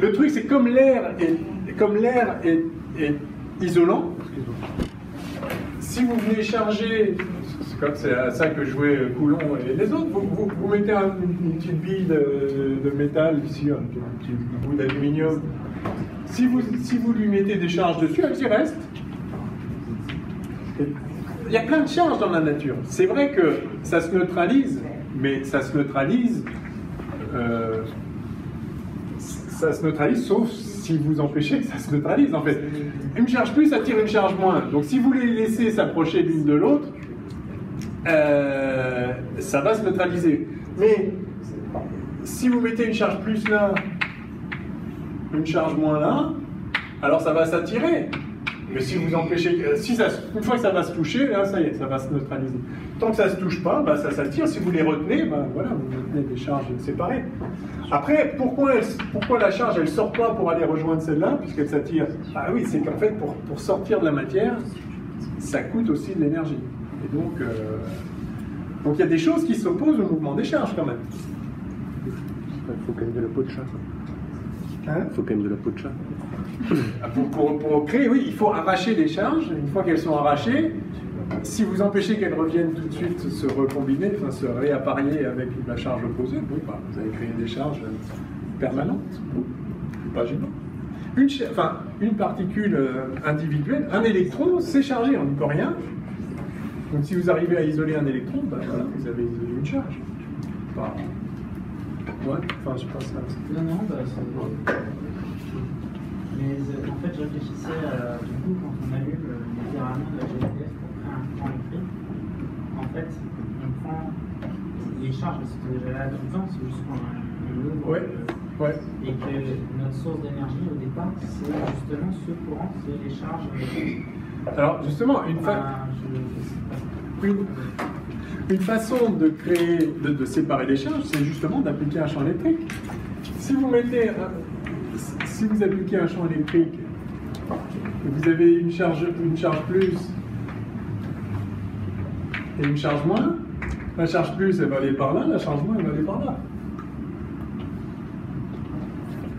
Le truc, c'est comme l'air est isolant, si vous venez charger, c'est comme c'est à ça que jouaient Coulomb et les autres, vous mettez une petite bille de métal ici, un petit bout d'aluminium. Si vous lui mettez des charges dessus, elle y reste. Il y a plein de charges dans la nature. C'est vrai que ça se neutralise, mais ça se neutralise sauf si vous empêchez que ça se neutralise. En fait, une charge plus attire une charge moins. Donc si vous les laissez s'approcher l'une de l'autre, ça va se neutraliser. Mais si vous mettez une charge plus là, une charge moins là, alors ça va s'attirer. Mais si vous empêchez, une fois que ça va se toucher, là, ça y est, ça va se neutraliser. Tant que ça ne se touche pas, bah, ça s'attire. Si vous les retenez, bah, voilà, vous maintenez des charges séparées. Après, pourquoi la charge, elle ne sort pas pour aller rejoindre celle-là, puisqu'elle s'attire? Ah oui, c'est qu'en fait, pour sortir de la matière, ça coûte aussi de l'énergie. Et donc, il y a des choses qui s'opposent au mouvement des charges, quand même. Il faut quand même de la peau de chat. Hein? Il faut quand même de la peau de chat. Pour créer, oui, il faut arracher des charges. Une fois qu'elles sont arrachées, si vous empêchez qu'elles reviennent tout de suite se recombiner, enfin se réapparier avec la charge opposée, oui, bah, vous avez créé des charges permanentes. Pas gênant. Une particule individuelle, un électron, c'est chargé, on n'y peut rien. Donc si vous arrivez à isoler un électron, bah, voilà, vous avez isolé une charge. Bah, ouais, enfin, je pense ça. Non, bah, mais en fait, je réfléchissais du coup quand on allume littéralement de la GPF pour créer un courant électrique. En fait, on prend les charges qui sont déjà là tout le temps, c'est juste qu'on ouvre. Ouais. Et que notre source d'énergie au départ, c'est justement ce courant, c'est les charges électriques. Alors justement, une façon de créer, de séparer les charges, c'est justement d'appliquer un champ électrique. Si vous appliquez un champ électrique, vous avez une charge plus et une charge moins. La charge plus, elle va aller par là, la charge moins, elle va aller par là.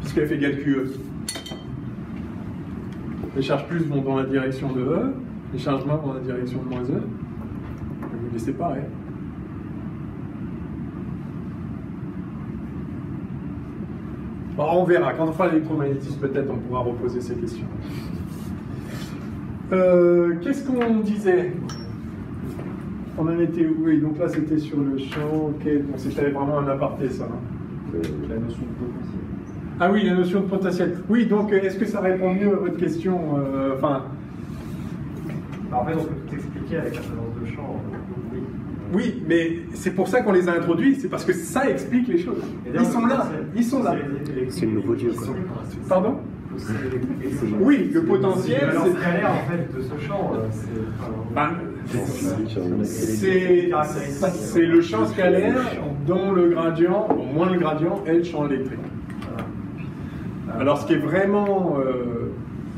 Puisqu'elle fait égal QE. Les charges plus vont dans la direction de E, les charges moins vont dans la direction de moins E. Et vous les séparez. Bon, on verra. Quand on fera l'électromagnétisme, peut-être on pourra reposer ces questions. Qu'est-ce qu'on disait? On en était où? Oui, donc là c'était sur le champ. Ok, bon, c'était vraiment un aparté ça. Hein. La notion de potentiel. Ah oui, la notion de potentiel. Oui, donc est-ce que ça répond mieux à votre question? Alors, en fait, on peut tout expliquer avec la présence de champ. Oui, mais c'est pour ça qu'on les a introduits, c'est parce que ça explique les choses. Ils sont là, ils sont là. C'est le nouveau Dieu, quoi. Pardon? Oui, le potentiel. Alors, scalaire en fait de ce champ, c'est le champ scalaire dont le gradient, au moins le gradient, est le champ électrique. Alors, ce qui est vraiment,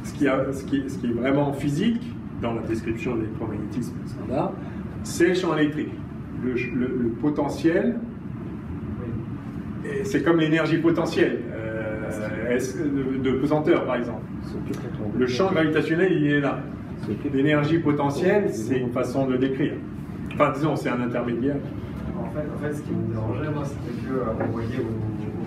ce qui est vraiment physique dans la description de l'électromagnétisme standard, c'est le champ électrique. Le potentiel, c'est comme l'énergie potentielle de pesanteur, par exemple. Le champ gravitationnel, il est là. L'énergie potentielle, c'est une façon de le décrire. Enfin, disons, c'est un intermédiaire. En fait, ce qui me dérangeait, moi, c'était qu'on voyait au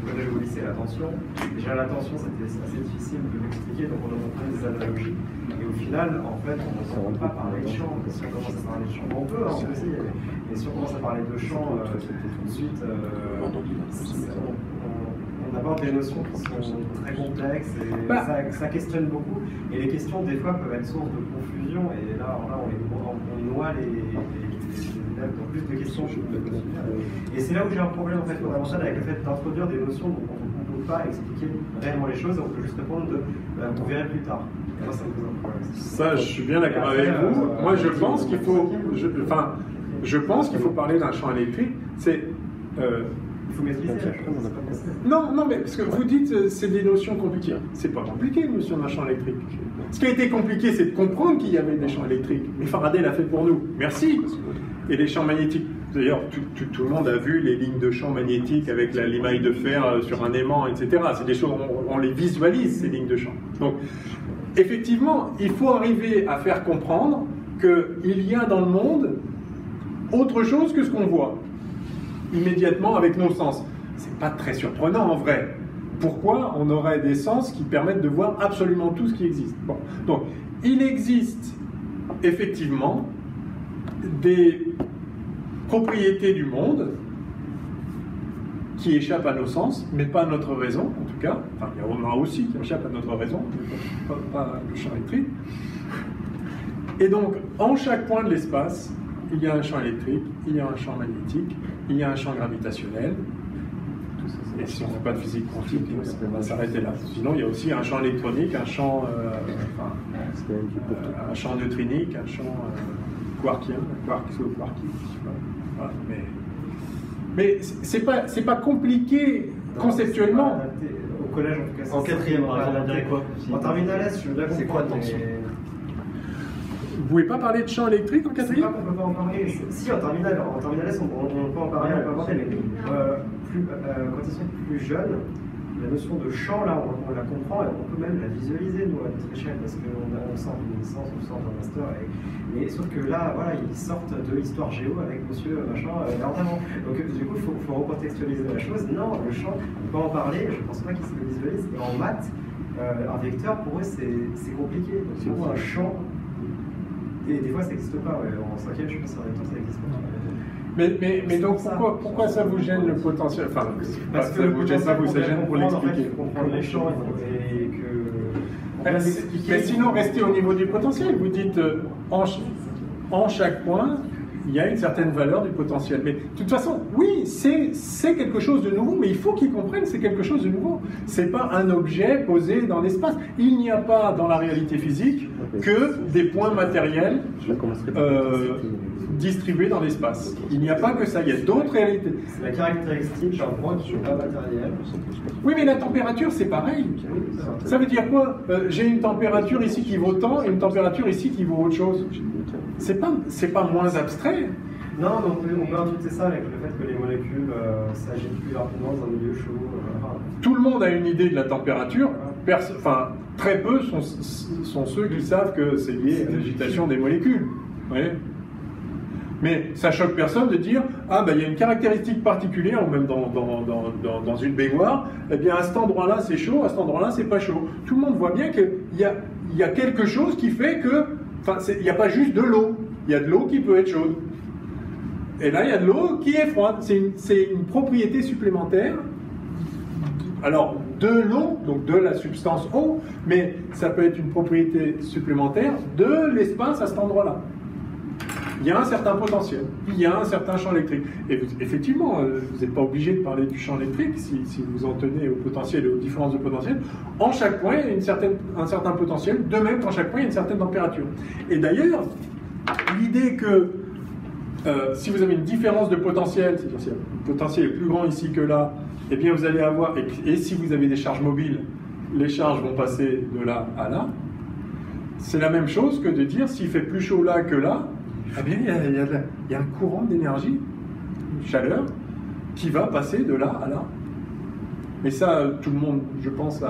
collège ou au lycée l'attention. Déjà, l'attention, c'était assez difficile de l'expliquer, donc on a montré des analogies. Et au final, en fait, on ne se rend pas parler de chant. Si on commence à parler de chant, on peut, hein, aussi. Et si on commence à parler de chant, tout de suite, on aborde des notions qui sont très complexes et ça questionne beaucoup. Et les questions, des fois, peuvent être source de confusion. Et là on noie les élèves dans plus de questions. Et c'est là où j'ai un problème en fait, fondamental avec le fait d'introduire des notions dont on ne peut pas expliquer réellement les choses. On peut juste répondre vous verrez plus tard. Et moi, ça me pose un problème. Ça, je suis bien d'accord avec vous. Moi, je pense qu'il faut... Je pense qu'il faut parler d'un champ électrique. Il faut maîtriser la chose. Non, mais parce que vous dites c'est des notions compliquées. C'est pas compliqué, une notion d'un champ électrique. Ce qui a été compliqué, c'est de comprendre qu'il y avait des champs électriques. Mais Faraday l'a fait pour nous. Merci. Et les champs magnétiques. D'ailleurs, tout le monde a vu les lignes de champs magnétiques avec l'émail de fer sur un aimant, etc. C'est des choses, on les visualise, ces lignes de champ. Donc, effectivement, il faut arriver à faire comprendre qu'il y a dans le monde autre chose que ce qu'on voit immédiatement avec nos sens. C'est pas très surprenant en vrai. Pourquoi on aurait des sens qui permettent de voir absolument tout ce qui existe? Bon. Donc, il existe effectivement des propriétés du monde qui échappent à nos sens, mais pas à notre raison, en tout cas. Enfin, il y en a aussi qui échappent à notre raison, mais pas le champ électrique. Et donc, en chaque point de l'espace, il y a un champ électrique, il y a un champ magnétique, il y a un champ gravitationnel. Et si on ne fait pas de physique quantique, on va s'arrêter là. Sinon, il y a aussi un champ électronique, un champ neutrinique, un champ quarkien, quarkien. Voilà, mais c'est pas compliqué conceptuellement. Au collège, en tout cas. En quatrième, par exemple, on dirait quoi? En terminale S, je veux bien comprendre. C'est quoi tension? Vous pouvez pas parler de champ électrique en quatrième? C'est pas qu'on peut pas en parler. Si, en terminale S, on peut en parler, on peut en parler, mais quand ils sont plus jeunes, la notion de champ, là, on la comprend et on peut même la visualiser, nous, à notre échelle, parce qu'on sort d'une licence, on sort d'un master, mais sauf que là, voilà, ils sortent de l'histoire géo avec monsieur machin, notamment. Donc, du coup, il faut recontextualiser la chose. Non, le champ, on peut en parler, je pense pas qu'ils se le visualisent. Et en maths, un vecteur, pour eux, c'est compliqué. Donc, pour un champ, des fois, ça n'existe pas. Ouais. En cinquième, je pense que ça n'existe pas. Mais donc, pourquoi ça vous gêne le potentiel? Enfin, parce que ça vous gêne pas, ça gêne pour l'expliquer. Il faut comprendre les champs et que... Mais sinon, restez au niveau du potentiel. Vous dites, en chaque point, il y a une certaine valeur du potentiel. Mais de toute façon, oui, c'est quelque chose de nouveau, mais il faut qu'ils comprennent que c'est quelque chose de nouveau. Ce n'est pas un objet posé dans l'espace. Il n'y a pas dans la réalité physique que des points matériels distribués dans l'espace. Il n'y a pas que ça, il y a d'autres réalités. C'est la caractéristique d'un point qui n'est pas matériel. Oui, mais la température, c'est pareil. Ça veut dire quoi? J'ai une température ici qui vaut tant et une température ici qui vaut autre chose. C'est pas moins abstrait. Non, mais on peut intuiter ça avec le fait que les molécules s'agitent plus rapidement dans un milieu chaud. Tout le monde a une idée de la température. Très peu sont ceux qui savent que c'est lié à l'agitation des molécules. Vous voyez? Mais ça choque personne de dire il y a une caractéristique particulière, ou même dans une baignoire, eh bien à cet endroit-là c'est chaud, à cet endroit-là c'est pas chaud. Tout le monde voit bien qu'il y a quelque chose qui fait que, il n'y a pas juste de l'eau, il y a de l'eau qui peut être chaude. Et là il y a de l'eau qui est froide. C'est une propriété supplémentaire. Alors, de l'eau, donc de la substance eau, mais ça peut être une propriété supplémentaire de l'espace à cet endroit-là. Il y a un certain potentiel, il y a un certain champ électrique. Et effectivement, vous n'êtes pas obligé de parler du champ électrique si vous en tenez au potentiel et aux différences de potentiel. En chaque point, il y a un certain potentiel, de même qu'en chaque point, il y a une certaine température. Et d'ailleurs, l'idée que si vous avez une différence de potentiel, c'est-à-dire si le potentiel est plus grand ici que là, eh bien vous allez avoir, et si vous avez des charges mobiles, les charges vont passer de là à là. C'est la même chose que de dire s'il fait plus chaud là que là, eh bien, il y a un courant d'énergie, de chaleur, qui va passer de là à là. Mais ça, tout le monde, je pense,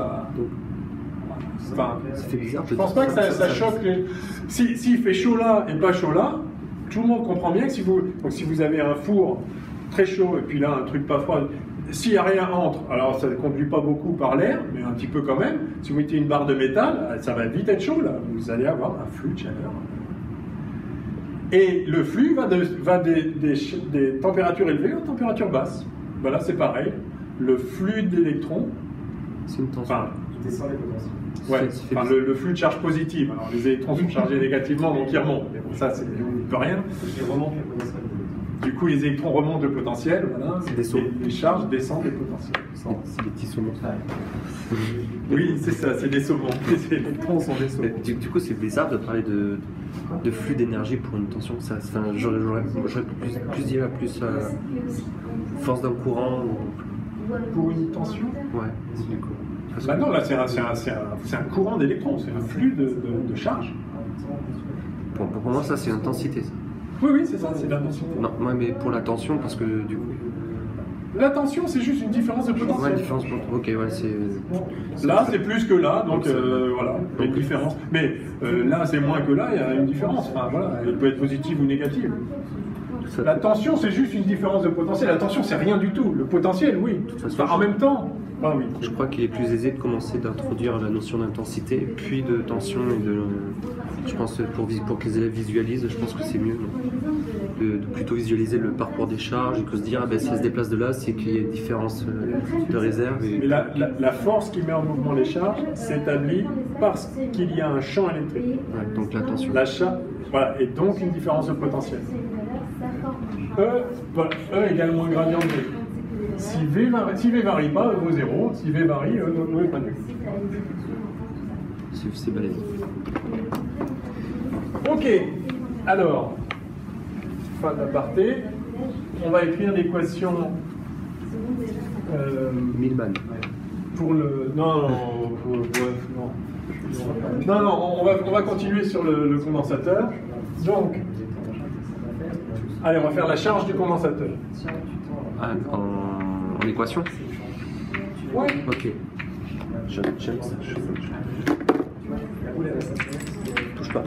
c'est bizarre. Je pense pas que ça choque les... S'il fait chaud là et pas chaud là, tout le monde comprend bien que si vous avez un four très chaud, et puis là, un truc pas froid. S'il n'y a rien entre, alors ça ne conduit pas beaucoup par l'air, mais un petit peu quand même. Si vous mettez une barre de métal, ça va vite être chaud, là. Vous allez avoir un flux de chaleur. Et le flux va des températures élevées aux températures basses. Voilà, c'est pareil. Le flux d'électrons, C'est une tension. enfin, Descend les potentiels. ouais, C'est enfin, le flux de charge positive. Alors, les électrons sont chargés négativement, donc ils remontent. Mais bon, ça, on ne peut rien. Je remonte les potentiels. Du coup, les électrons remontent le potentiel, voilà, C'est des sauts. et les charges descendent des potentiels. C'est des petits saumons. Oui, c'est ça, c'est des saumons. Les électrons sont des saumons. Du coup, c'est bizarre de parler de flux d'énergie pour une tension. Enfin, j'aurais plus dit plus force d'un courant. Pour une tension? Ouais, du coup. Parce Bah que- non, là, c'est un courant d'électrons, c'est un flux de charge. pour moi, ça, c'est intensité. Ça. Oui, c'est ça, c'est l'intensité. Non, ouais, mais pour la tension, parce que du coup. La tension, c'est juste une différence de Ouais, potentiel. différence. Ok, ouais, c'est. Là, c'est plus que là, donc Donc, voilà, il y a une différence. Mais là, c'est moins que là, il y a une différence. Enfin, voilà, elle peut être positive ou négative. Ça- La tension, c'est juste une différence de potentiel. La tension, c'est rien du tout. Le potentiel, oui. façon, Enfin, en même temps, ah oui. Je crois qu'il est plus aisé de commencer d'introduire la notion d'intensité, puis de tension et de. Je pense pour que les élèves visualisent, je pense que c'est mieux de plutôt visualiser le parcours des charges et que se dire ah ben si elles se déplacent de là, c'est qu'il y a une différence de réserve. Mais la force qui met en mouvement les charges s'établit parce qu'il y a un champ électrique. Ouais, donc la tension. Voilà, et donc une différence de potentiel. E égale moins gradient de V. Si V varie pas, E vaut 0. Si V varie, E est pas nul. C'est balayé. Ok, alors, fin d'aparté, on va écrire l'équation Milman. pour le... Non, on va continuer sur le condensateur. Donc, allez, on va faire la charge du condensateur. Ah, en équation. Ouais. Ok. J'aime ça. Touche pas.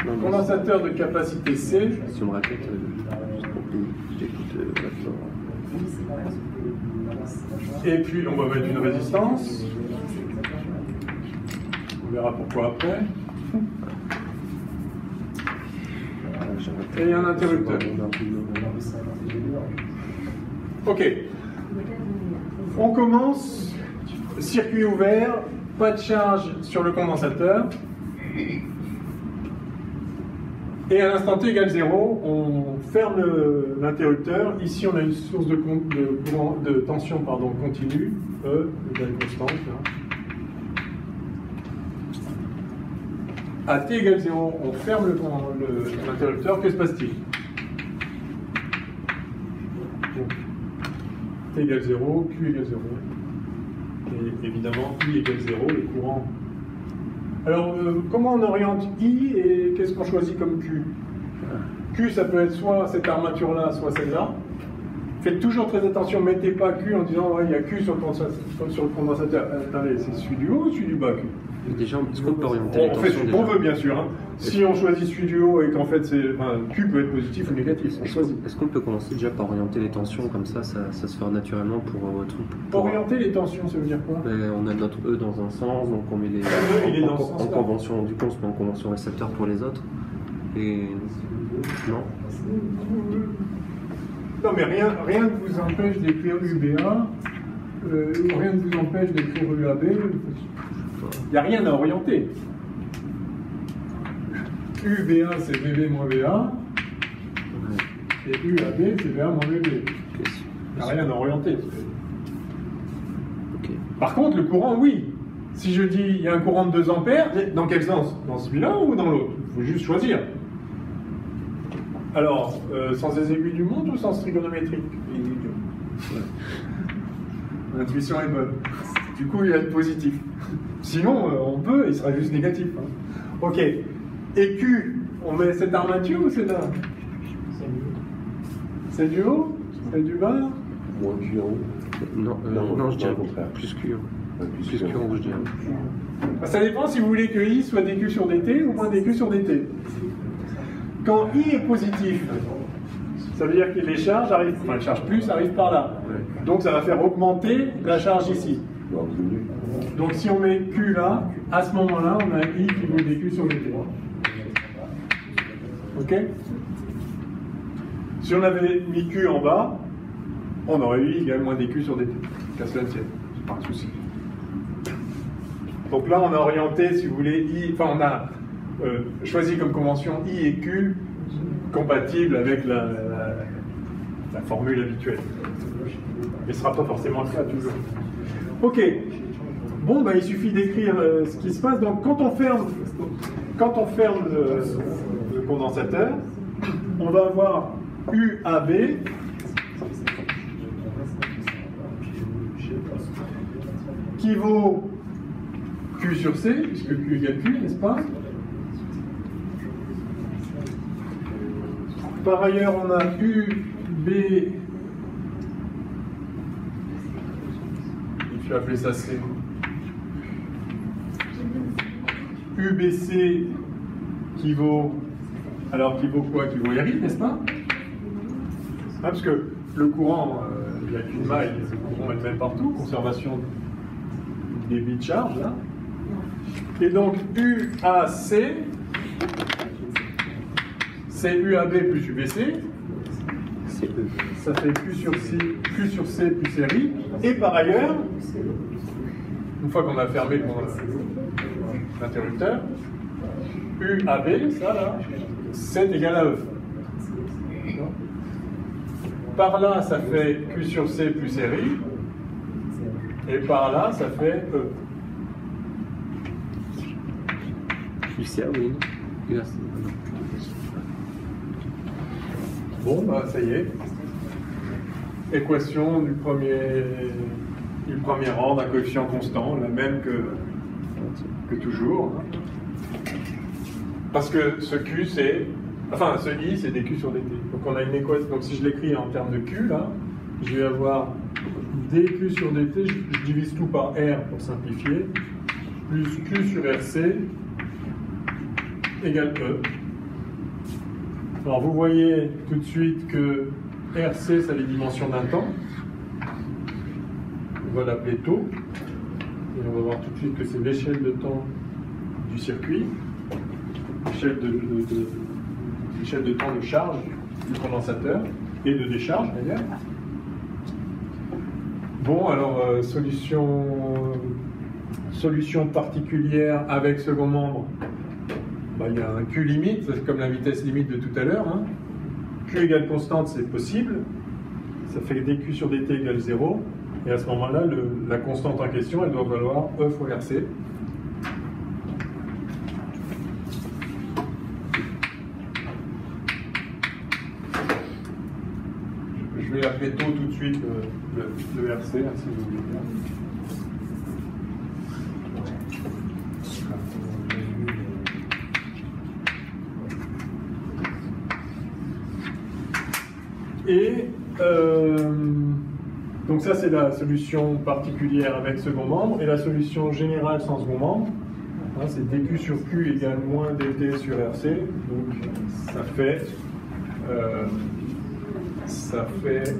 Non, non. Condensateur de capacité C. Si on me raconte, j'écoute Et puis, on va mettre une résistance. On verra pourquoi après. Et un interrupteur. Ok. On commence. Circuit ouvert. Pas de charge sur le condensateur. Et à l'instant t égale 0, on ferme l'interrupteur. Ici, on a une source de tension continue, E égale constante. Là. À t égale 0, on ferme l'interrupteur. Que se passe-t-il? T égale 0, Q égale 0. Et évidemment, I égale 0, le courant. Alors, comment on oriente I et qu'est-ce qu'on choisit comme Q? Q, ça peut être soit cette armature-là, soit celle-là. Faites toujours très attention, mettez pas Q en disant ouais, il y a Q sur le condensateur. Attendez, c'est celui du haut ou celui du bas Q? Déjà, est-ce qu'on peut orienter On les fait tensions ce qu'on déjà veut, bien sûr. Hein. Si on choisit celui du haut et qu'en fait, Q peut être positif ou négatif, on choisit. Est-ce qu'on peut commencer déjà par orienter les tensions comme ça se fait naturellement pour Orienter les tensions, ça veut dire quoi? On a notre E dans un sens, donc on met les il est dans ce en sens-là. convention, du coup on se met en convention récepteur pour les autres. Et non. Non, mais rien ne vous empêche d'écrire UBA, rien ne vous empêche d'écrire UAB. Il n'y a rien à orienter. UBA, c'est VB moins VA, et UAB, c'est VA moins VB. Il n'y a rien à orienter. Ok. Par contre, le courant, oui. Si je dis il y a un courant de 2 ampères, dans quel sens? Dans celui-là ou dans l'autre? Il faut juste choisir. Alors, sans les aiguilles du monde ou sens trigonométrique? L'intuition est bonne. Du coup, il va être positif. Sinon, on peut, il sera juste négatif. Hein. Ok. Et Q, on met cette armature ou celle-là? C'est du haut? C'est du bas? Moins Q en haut. Non, je dirais au contraire. plus Q. Plus Plus Q en haut, je dirais. Ça dépend si vous voulez que I soit dQ sur dt ou moins dQ sur dt. Quand I est positif, Ça veut dire que les charges arrivent, enfin les charges plus arrivent par là. Donc ça va faire augmenter la charge ici. Donc si on met Q là, à ce moment-là, on a I qui vaut dQ sur dt. Ok? Si on avait mis Q en bas, on aurait eu I égale moins dQ sur dt. Qu'à cela ne tienne, c'est pas un souci. Donc là, on a orienté, si vous voulez, I, enfin on a choisi comme convention I et Q compatibles avec la formule habituelle. Mais ce ne sera pas forcément le cas toujours. Ok. Bon, ben, il suffit d'écrire ce qui se passe. Donc quand on ferme le condensateur, on va avoir UAB qui vaut Q sur C, puisque Q égale Q, n'est-ce pas? Par ailleurs, on a UB, je vais appeler ça C, UBC qui vaut, alors qui vaut quoi? Qui vaut RI, n'est-ce pas? Parce que le courant, il n'y a qu'une maille, le courant est le même partout, conservation des bits de charge, là. Et donc UAC, c'est UAB plus UBC, ça fait Q sur C plus RI, et par ailleurs, une fois qu'on a fermé l'interrupteur, UAB, ça là, c'est égal à E. Par là, ça fait Q sur C plus RI, et par là, ça fait E. UCA, oui. Bon, bah ça y est. Équation du premier rang d'un coefficient constant, la même que toujours. Parce que ce Q, c'est... Enfin, ce I, c'est dQ sur dt. Donc on a une équation. Donc si je l'écris en termes de Q, là, je vais avoir dQ sur dt, je divise tout par R pour simplifier, plus Q sur RC égale E. Alors vous voyez tout de suite que RC, ça a les dimensions d'un temps. On va l'appeler taux. Et on va voir tout de suite que c'est l'échelle de temps du circuit, l'échelle de temps de charge du condensateur et de décharge d'ailleurs. Bon, alors solution particulière avec second membre. Bah, il y a un Q limite, c'est comme la vitesse limite de tout à l'heure. Hein. Q égale constante, c'est possible. Ça fait dQ sur dt égale 0. Et à ce moment-là, la constante en question, elle doit valoir E fois RC. Je vais l'appeler taux tout de suite, le RC, hein, si vous voulez bien. Et donc ça c'est la solution particulière avec second membre, et la solution générale sans second membre, hein, c'est dQ sur Q égale moins dt sur RC, donc ça fait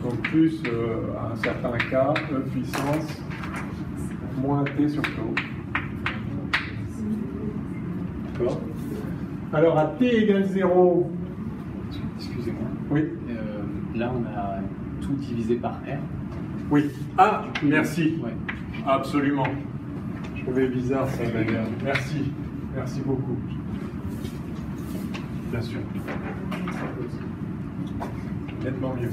donc plus à un certain cas E puissance moins t sur taux. D'accord. Alors à t égale 0, Excusez-moi. oui. Là, on a tout divisé par R. Oui. Ah, merci. Ouais. Absolument. Je trouvais bizarre ça d'ailleurs. Merci. Merci beaucoup. Bien sûr. Nettement mieux.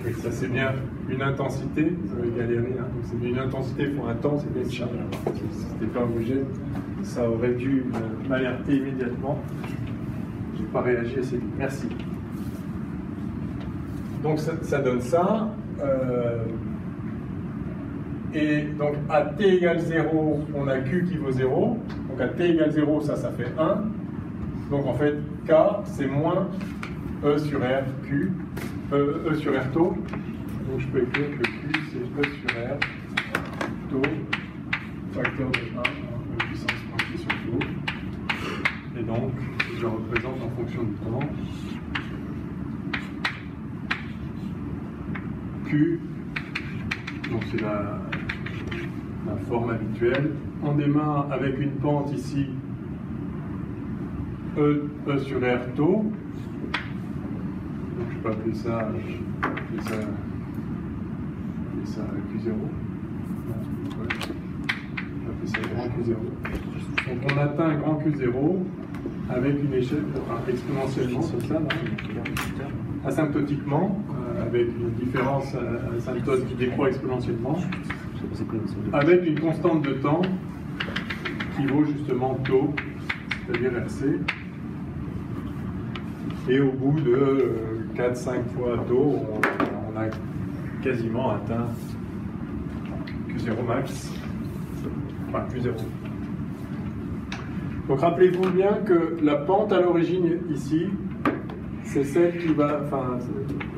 Oui, ça c'est bien une intensité, ça va galérer. Hein. Donc c'est bien une intensité pour un temps, c'est bien une charge. Si c'était pas obligé, ça aurait dû m'alerter immédiatement. Je n'ai pas réagi assez vite. Merci. Donc ça donne ça. Et donc à t égale 0, on a Q qui vaut 0. Donc à t égale 0, ça fait 1. Donc en fait, K, c'est moins E sur R, Q, E sur R taux. Donc je peux écrire que Q, c'est E sur R, taux, facteur de 1, E puissance moins Q sur taux. Et donc, si je représente en fonction du temps, Q, donc c'est la forme habituelle. On démarre avec une pente ici, E sur R taux. Donc je peux appeler ça Q0. Ouais. Je peux appeler ça grand Q0. Donc on atteint un grand Q0 avec une échelle exponentiellement, comme ça, asymptotiquement, avec une différence asymptote qui décroît exponentiellement, avec une constante de temps qui vaut justement taux, c'est-à-dire RC. Et au bout de 4-5 fois taux, on a quasiment atteint Q0 max, enfin Q0. Donc rappelez-vous bien que la pente à l'origine ici, c'est celle qui va, enfin,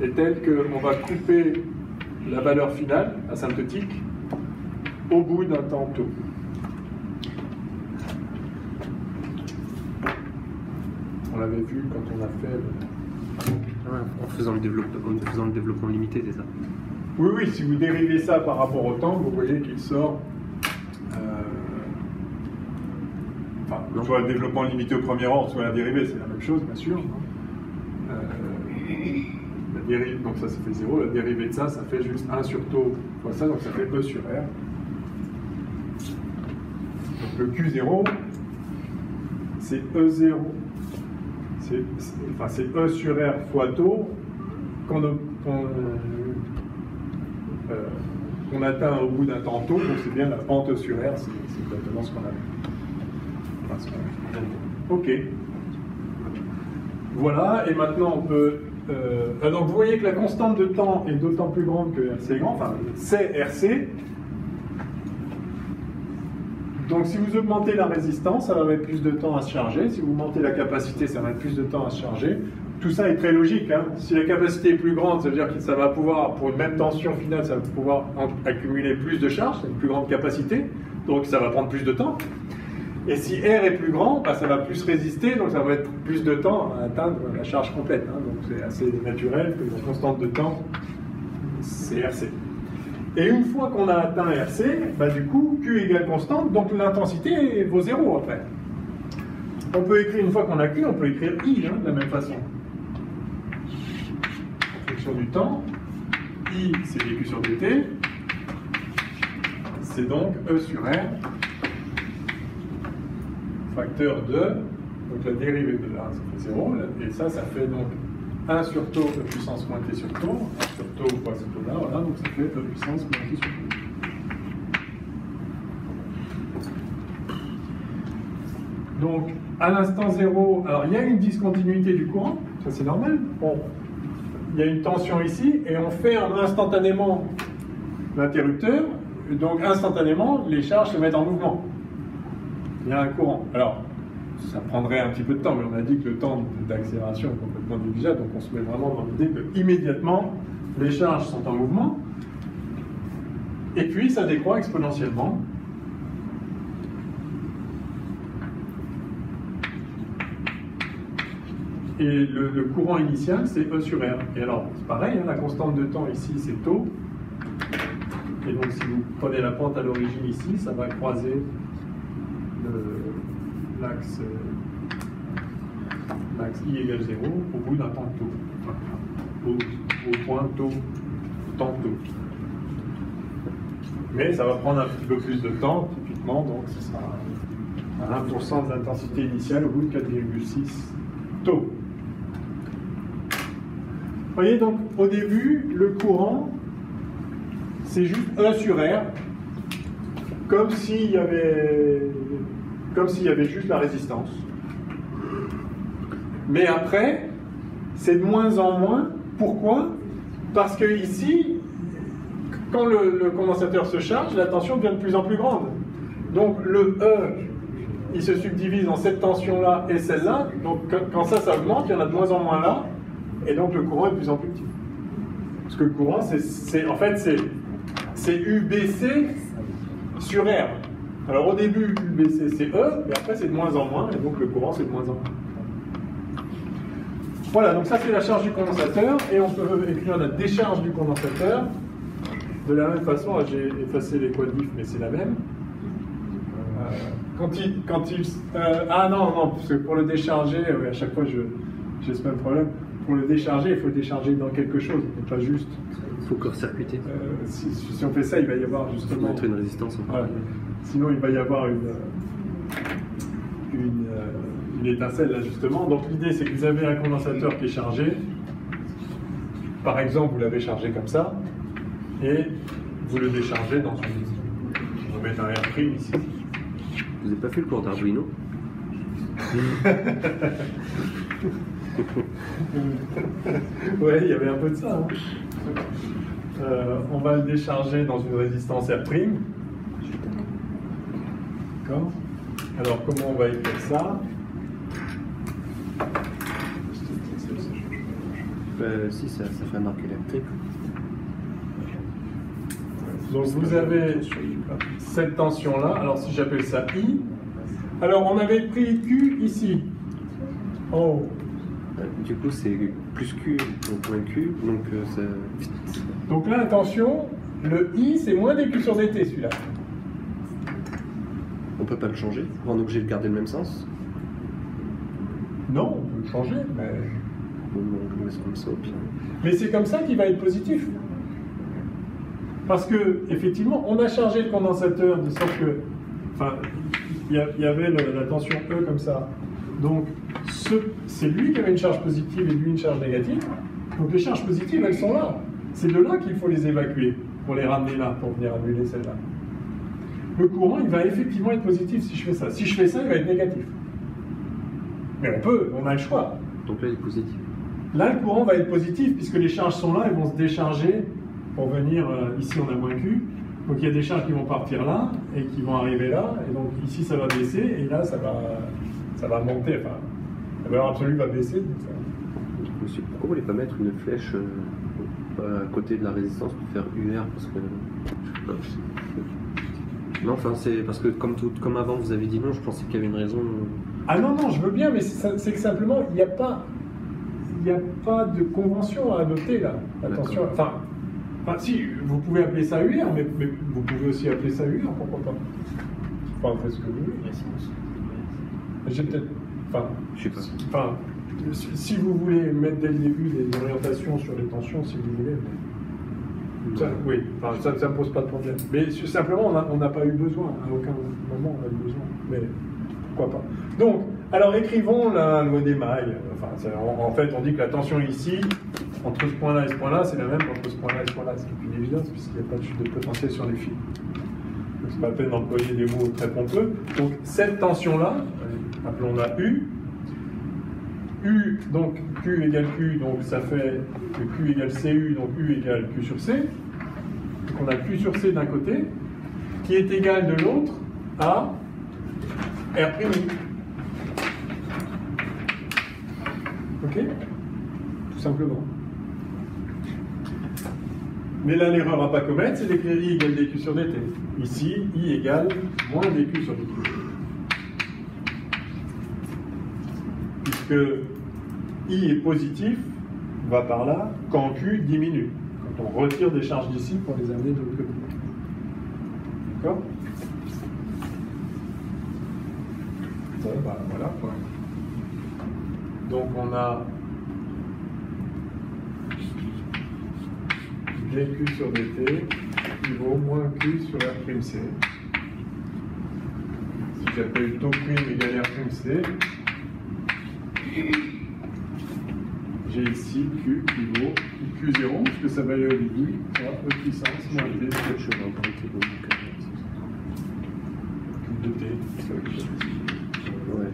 est telle qu'on va couper la valeur finale asymptotique au bout d'un temps taux. On l'avait vu quand on a fait en faisant le développement limité, c'est ça? Oui, oui, si vous dérivez ça par rapport au temps, vous voyez qu'il sort soit le développement limité au premier ordre, soit la dérivée, c'est la même chose, bien sûr. La dérive, donc ça fait 0, la dérivée de ça fait juste 1 sur taux fois ça, donc ça fait E sur R. Donc le Q0, c'est E0. C'est E sur R fois taux qu'on atteint au bout d'un temps taux, donc c'est bien la pente E sur R, c'est exactement ce qu'on a vu. Ok. Voilà, et maintenant on peut... donc vous voyez que la constante de temps est d'autant plus grande que RC grand, enfin c'est RC. Donc si vous augmentez la résistance, ça va mettre plus de temps à se charger. Si vous augmentez la capacité, ça va mettre plus de temps à se charger. Tout ça est très logique, hein. Si la capacité est plus grande, ça veut dire que ça va pouvoir, pour une même tension finale, ça va pouvoir accumuler plus de charge, une plus grande capacité, donc ça va prendre plus de temps. Et si R est plus grand, bah, ça va plus résister, donc ça va mettre plus de temps à atteindre la charge complète, hein. Donc c'est assez naturel que la constante de temps, c'est RC. Et une fois qu'on a atteint RC, bah, du coup, Q égale constante, donc l'intensité vaut 0 après. On peut écrire, une fois qu'on a Q, on peut écrire I, hein, de la même façon. En fonction du temps, I c'est dQ sur dt, c'est donc E sur R, facteur de, donc la dérivée de là, ça fait 0, et ça fait donc 1 sur taux de puissance moins t sur taux, 1 sur taux fois ce taux là, voilà, donc ça fait de puissance moins t sur taux. Donc, à l'instant 0, alors il y a une discontinuité du courant, ça c'est normal. Bon, il y a une tension ici, et on ferme instantanément l'interrupteur, donc instantanément, les charges se mettent en mouvement. Il y a un courant. Alors, ça prendrait un petit peu de temps, mais on a dit que le temps d'accélération est complètement négligeable, donc on se met vraiment dans l'idée que immédiatement les charges sont en mouvement, et puis ça décroît exponentiellement. Et le courant initial, c'est E sur R. Et alors, c'est pareil, hein, la constante de temps ici, c'est taux. Et donc, si vous prenez la pente à l'origine ici, ça va croiser l'axe I égale 0 au bout d'un temps taux. Au point taux, temps taux. Mais ça va prendre un petit peu plus de temps, typiquement, donc ce sera à 1% de l'intensité initiale au bout de 4,6 taux. Vous voyez, donc, au début, le courant, c'est juste E sur R, comme s'il y avait juste la résistance. Mais après, c'est de moins en moins. Pourquoi? Parce que ici, quand le condensateur se charge, la tension devient de plus en plus grande. Donc le E, il se subdivise en cette tension-là et celle-là. Donc quand ça augmente, il y en a de moins en moins là. Et donc le courant est de plus en plus petit. Parce que le courant, c'est UBC sur R. Alors au début, UBC c'est E, et après c'est de moins en moins, et donc le courant c'est de moins en moins. Voilà, donc ça c'est la charge du condensateur, et on peut écrire la décharge du condensateur. De la même façon, là, j'ai effacé les quadrifs, mais c'est la même. Ah non, parce que pour le décharger, à chaque fois j'ai ce même problème. Pour le décharger, il faut le décharger dans quelque chose, et pas juste. Il faut court-circuiter. Si on fait ça, il va y avoir justement. Montrer une résistance. Voilà. Sinon, il va y avoir une étincelle là justement. Donc l'idée, c'est que vous avez un condensateur qui est chargé. Par exemple, vous l'avez chargé comme ça, et vous le déchargez dans une. On va mettre un air ici. Vous n'avez pas fait le cours d'Arduino? Ouais, il y avait un peu de ça. Hein. On va le décharger dans une résistance R'. D'accord. Alors, comment on va écrire ça? Si, ça fait un arc électrique. Donc, vous avez cette tension-là. Alors, si j'appelle ça I. Alors, on avait pris Q ici, en haut. Du coup, c'est plus Q, donc moins Q, donc ça... Donc là, attention, le I, c'est moins dQ sur dt, celui-là. On peut pas le changer? On est obligé de garder le même sens? Non, on peut le changer, mais... Bon, on le laisse comme ça, au pire. Mais c'est comme ça qu'il va être positif. Parce que, effectivement, on a chargé le condensateur de sorte que... Enfin, il y avait la tension E comme ça. Donc, c'est lui qui avait une charge positive et lui une charge négative. Donc les charges positives, elles sont là. C'est de là qu'il faut les évacuer pour les ramener là, pour venir annuler celle-là. Le courant, il va effectivement être positif si je fais ça. Si je fais ça, il va être négatif. Mais on a le choix. Donc là, il est positif. Là, le courant va être positif puisque les charges sont là, elles vont se décharger pour venir, ici on a moins Q. Donc il y a des charges qui vont partir là et qui vont arriver là. Et donc ici ça va baisser et là ça va monter. Enfin, la valeur absolue va baisser. Donc ça... Monsieur, pourquoi vous ne voulez pas mettre une flèche à côté de la résistance pour faire UR? Parce que... Non, enfin c'est parce que comme avant vous avez dit non, je pensais qu'il y avait une raison. Ah non, je veux bien, mais c'est que simplement il n'y a pas de convention à adopter là. Attention, enfin si, vous pouvez appeler ça UR, mais vous pouvez aussi appeler ça UR, pourquoi pas? Enfin, faites ce que vous voulez. J'ai peut-être... Enfin, je sais pas. Enfin, si vous voulez mettre dès le début des orientations sur les tensions, si vous voulez... Ça, oui, enfin, ça ne pose pas de problème. Mais simplement, on n'a pas eu besoin. À aucun moment, on a eu besoin. Mais pourquoi pas? Donc, alors écrivons la loi des mailles. Enfin, en fait, on dit que la tension ici, entre ce point-là et ce point-là, c'est la même qu'entre ce point-là et ce point-là. C'est une évidence, puisqu'il n'y a pas de chute de potentiel sur les fils. Donc, c'est pas la peine d'employer des mots très pompeux. Donc, cette tension-là, appelons-la U. U, donc Q égale Q, donc ça fait que Q égale CU, donc U égale Q sur C. Donc on a Q sur C d'un côté, qui est égal de l'autre à R'. Ok? Tout simplement. Mais là, l'erreur à pas commettre, c'est d'écrire I égale dQ sur dt. Ici, I égale moins dQ sur dt. Puisque I est positif, va par là, quand Q diminue. Quand on retire des charges d'ici pour les amener de l'autre côté. D'accord? Bon, bah voilà quoi. Donc on a dQ sur dt qui vaut moins Q sur R'C. Si j'appelle taux prime égale R'C, j'ai ici Q qui vaut Q0, puisque ça va aller au début, E puissance moins D, Ouais.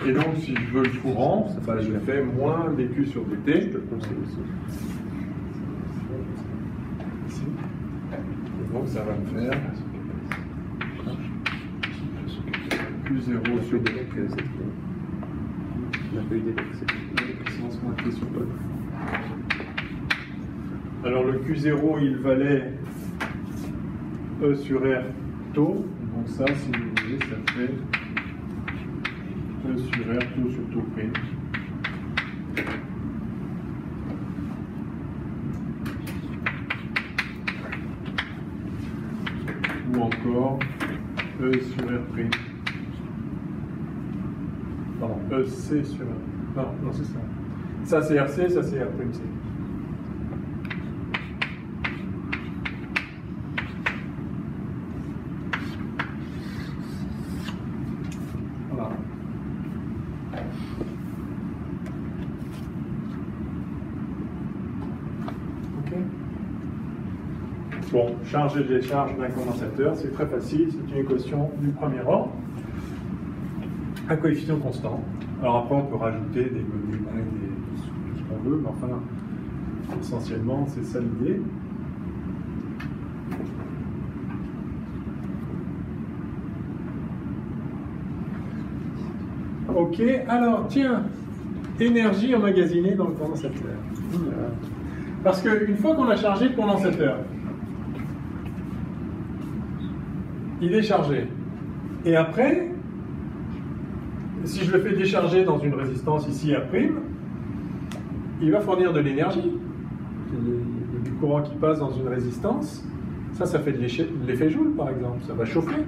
Et donc, si je veux le courant, je fais moins dQ sur dt. Je te le conseille aussi. Ici. Et donc, ça va me faire Q0 sur dt. On n'a pas eu d'électrique. Puissance moins T sur P. Alors, le Q0, il valait E sur R taux. Donc, ça, si vous voulez, ça fait E sur R taux sur taux prime. encore E sur R'. Pardon, EC sur R'. Non, non, c'est ça. Ça c'est RC, ça c'est R'C. Voilà. Ok. Bon, charge et décharge d'un condensateur, c'est très facile, c'est une équation du premier ordre. Un coefficient constant. Alors après, on peut rajouter des tout ce qu'on veut, mais enfin, essentiellement, c'est ça l'idée. Ok, alors tiens, énergie emmagasinée dans le condensateur. Parce qu'une fois qu'on a chargé le condensateur, il est chargé. Et après, si je le fais décharger dans une résistance ici à', il va fournir de l'énergie. Il y a du courant qui passe dans une résistance. Ça fait de l'effet Joule, par exemple. Ça va chauffer.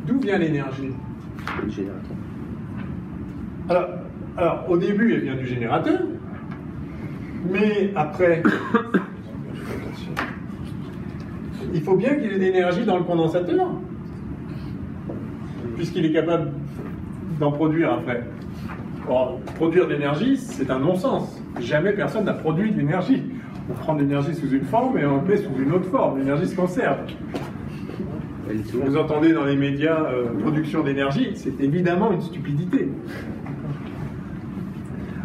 D'où vient l'énergie? Le générateur. Alors, au début, elle vient du générateur. Mais après, il faut bien qu'il y ait de l'énergie dans le condensateur, puisqu'il est capable d'en produire après. Or, produire de l'énergie, c'est un non-sens. Jamais personne n'a produit de l'énergie. On prend de l'énergie sous une forme et on le met sous une autre forme. L'énergie se conserve. Vous entendez dans les médias production d'énergie, c'est évidemment une stupidité.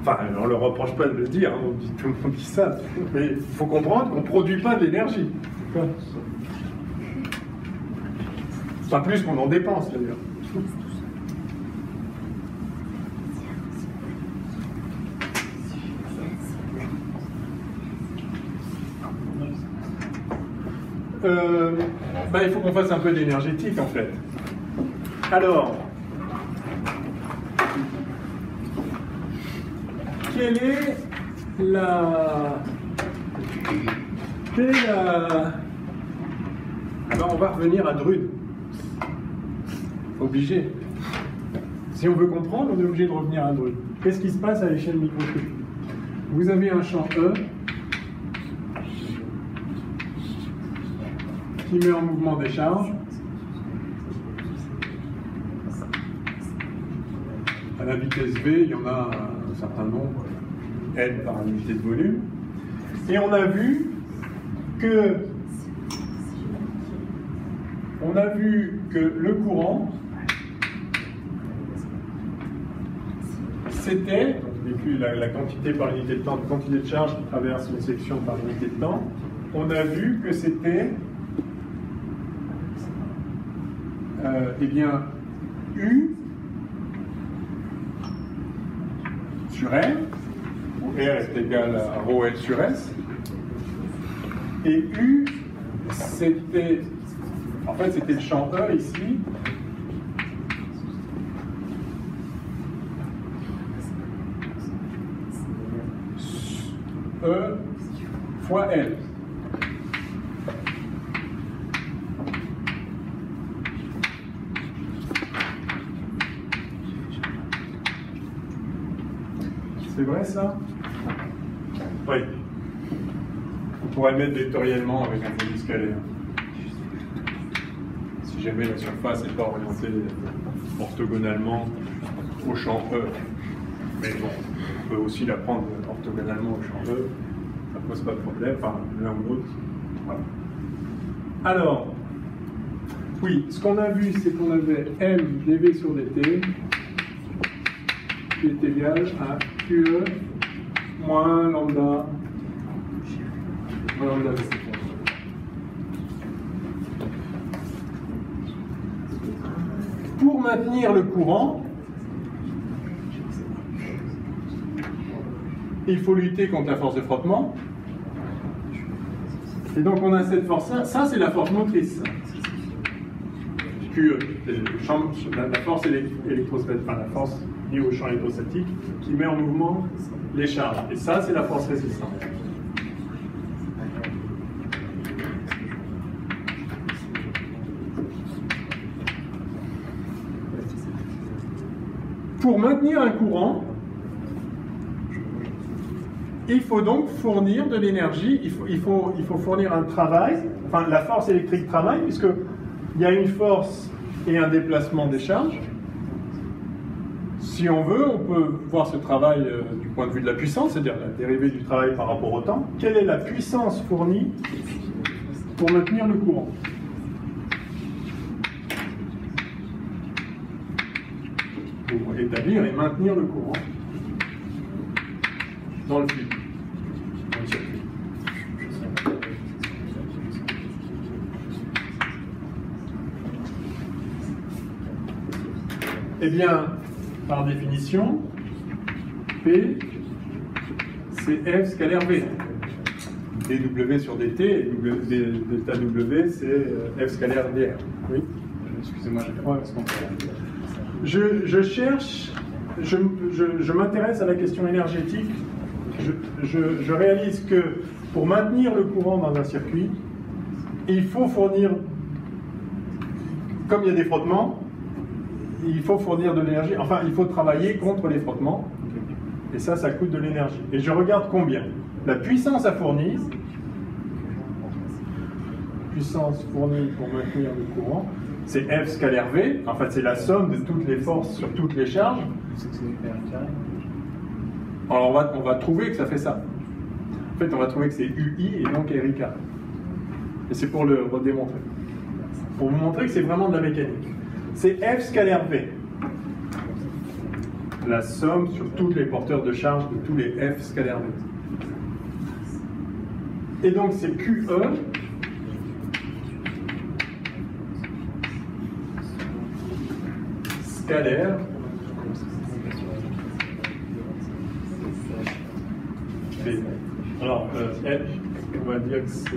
Enfin, on ne leur reproche pas de le dire, hein, tout le monde dit ça. Mais il faut comprendre qu'on ne produit pas de l'énergie. Pas plus qu'on en dépense, d'ailleurs. Il faut qu'on fasse un peu d'énergétique, en fait. Alors, quelle est la... Alors, on va revenir à Drude. Obligé. Si on veut comprendre, on est obligé de revenir à Drude. Qu'est-ce qui se passe à l'échelle microscopique? Vous avez un champ E qui met en mouvement des charges. À la vitesse V, il y en a un certain nombre, N par unité de volume. Et on a vu que le courant, c'était, la quantité par unité de temps, la quantité de charge qui traverse une section par unité de temps, on a vu que c'était eh bien, U sur R, où R est égal à ρ L sur S, et U, c'était, en fait, c'était le champ E ici, E fois L. C'est vrai ça? Oui. On pourrait le mettre vectoriellement avec un produit scalaire. Si jamais la surface n'est pas orientée orthogonalement au champ E. Mais bon, on peut aussi la prendre orthogonalement au champ E. Ça ne pose pas de problème, enfin l'un ou l'autre. Voilà. Alors, oui, ce qu'on a vu, c'est qu'on avait M dV sur dt qui est égal à QE moins lambda V. Pour maintenir le courant, il faut lutter contre la force de frottement. Et donc on a cette force-là. Ça, c'est la force motrice. QE, la force électrostatique, enfin la force liée au champ électrostatique qui met en mouvement les charges. Et ça, c'est la force résistante. Pour maintenir un courant, il faut donc fournir de l'énergie, il faut fournir un travail, enfin la force électrique travaille, puisqu'il y a une force et un déplacement des charges. Si on veut, on peut voir ce travail du point de vue de la puissance, c'est-à-dire la dérivée du travail par rapport au temps. Quelle est la puissance fournie pour maintenir le courant? Pour établir et maintenir le courant dans le flux, dans le circuit. Eh bien, par définition, P, c'est F scalaire V. dW sur dt, et delta W, c'est F scalaire dr. Oui. Excusez-moi, j'ai pas compris. Je cherche, je m'intéresse à la question énergétique. Je réalise que pour maintenir le courant dans un circuit, il faut fournir, comme il y a des frottements, il faut fournir de l'énergie, enfin il faut travailler contre les frottements, et ça coûte de l'énergie. Et je regarde combien. La puissance à fournir, puissance fournie pour maintenir le courant, c'est F scalaire V, en fait c'est la somme de toutes les forces sur toutes les charges. Alors on va trouver que ça fait ça. En fait on va trouver que c'est UI et donc RIK. Et c'est pour le redémontrer. Pour vous montrer que c'est vraiment de la mécanique. C'est F scalaire V. La somme sur tous les porteurs de charge de tous les F scalaire V. Et donc c'est QE scalaire V. Alors, F, on va dire que c'est...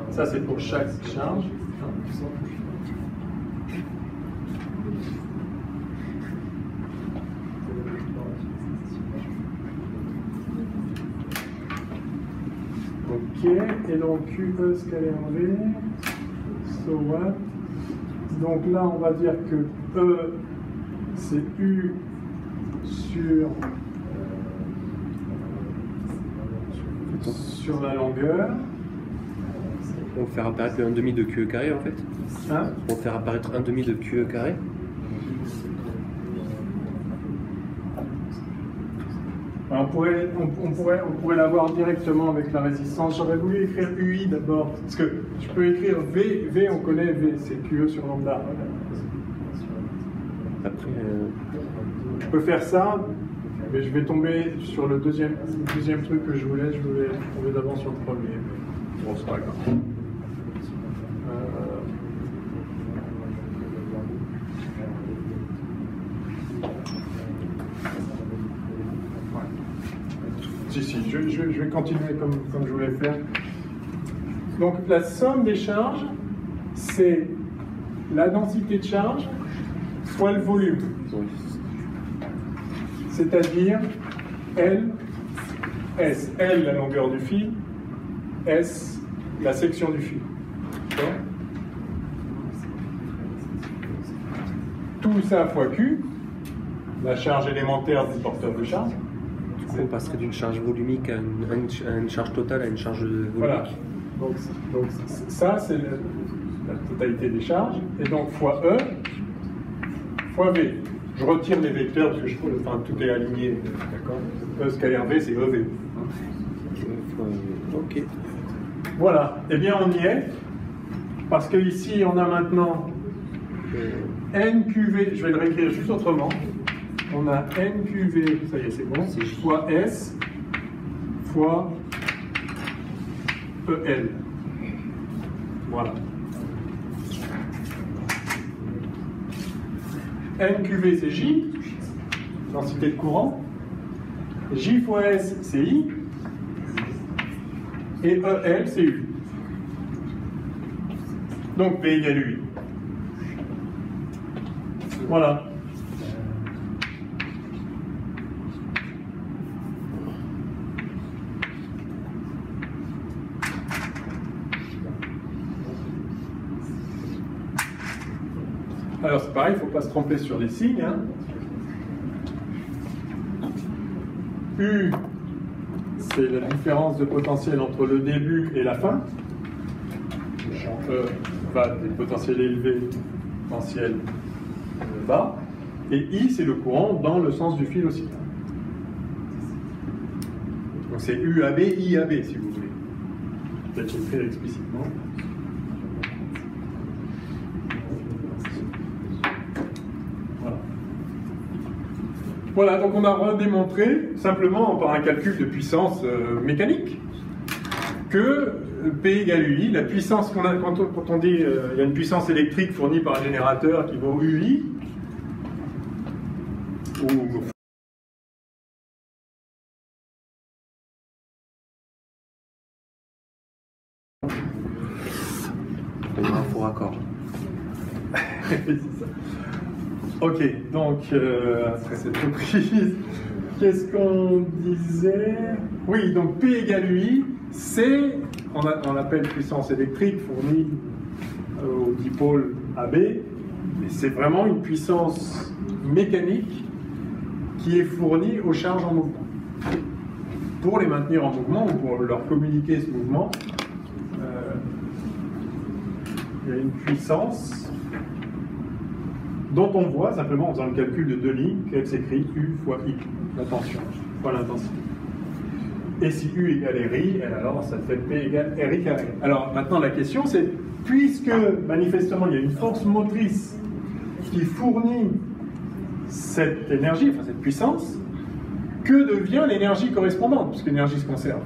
Ça, c'est pour chaque charge. Ok, et donc QE scalaire V, so what? Donc là, on va dire que E, c'est U sur la longueur. On va faire apparaître un demi de QE carré en fait. Hein? On va faire apparaître un demi de QE carré. Alors on pourrait l'avoir directement avec la résistance. J'aurais voulu écrire UI d'abord, parce que je peux écrire V, V on connaît V, c'est QE sur lambda. Après, Je peux faire ça, mais je vais tomber sur le deuxième truc que je voulais tomber d'abord sur le premier. Bon, c'est pas grave. Si, je vais continuer comme je voulais faire. Donc la somme des charges, c'est la densité de charge fois le volume. C'est-à-dire L, S. L, la longueur du fil, S, la section du fil. Tout ça fois Q, la charge élémentaire du porteur de charge. du coup, on passerait d'une charge volumique à une charge totale à une charge volumique. Voilà. Donc ça, c'est la totalité des charges. Et donc fois E, fois V. Je retire les vecteurs parce que tout est aligné. D'accord. E scalaire V, c'est EV. Ok. Voilà. Eh bien, on y est. Parce que ici, on a maintenant NQV. Je vais le réécrire juste autrement. On a NQV, ça y est, c'est bon. C'est fois S fois EL. Voilà. NQV, c'est J, densité de courant. J fois S, c'est I. Et EL, c'est U. Donc P égale UI. Voilà. Alors c'est pareil, il ne faut pas se tromper sur les signes. Hein. U, c'est la différence de potentiel entre le début et la fin. Le champ E va des potentiels élevés, potentiels bas. Et I, c'est le courant dans le sens du fil aussi. Donc c'est UAB, IAB, si vous voulez. Peut-être écrire explicitement. Voilà, donc on a redémontré, simplement par un calcul de puissance mécanique, que P égale UI, la puissance qu'on a, quand on dit il y a une puissance électrique fournie par un générateur qui vaut UI, ou on a un faux raccord. c'est ça. Ok, donc après cette reprise, qu'est-ce qu'on disait? Oui, donc P égale UI, c'est, on appelle puissance électrique fournie au dipôle AB, mais c'est vraiment une puissance mécanique qui est fournie aux charges en mouvement. Pour les maintenir en mouvement ou pour leur communiquer ce mouvement, il y a une puissance dont on voit simplement en faisant le calcul de deux lignes qu'elle s'écrit U fois I, la tension, fois l'intensité. Et si U égale RI, alors ça fait P égale RI carré. Alors maintenant la question c'est, puisque manifestement il y a une force motrice qui fournit cette énergie, enfin cette puissance, que devient l'énergie correspondante, puisque l'énergie se conserve?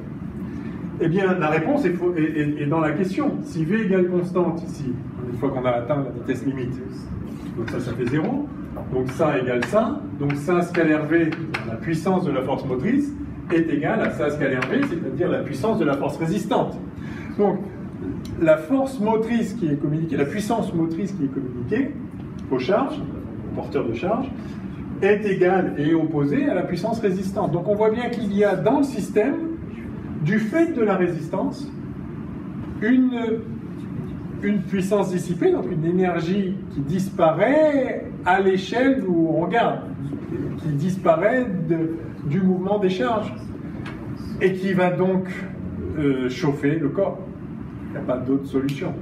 Eh bien la réponse est dans la question. Si V égale constante ici, une fois qu'on a atteint la vitesse limite, donc ça fait 0, donc ça égale ça, donc ça scalaire V, la puissance de la force motrice, est égale à ça scalaire V, c'est-à-dire la puissance de la force résistante. Donc la force motrice qui est communiquée, la puissance motrice qui est communiquée aux charges, aux porteurs de charge, est égale et opposée à la puissance résistante. Donc on voit bien qu'il y a dans le système, du fait de la résistance, une puissance dissipée, donc une énergie qui disparaît à l'échelle où on regarde, qui disparaît du mouvement des charges, et qui va donc chauffer le corps. Il n'y a pas d'autre solution.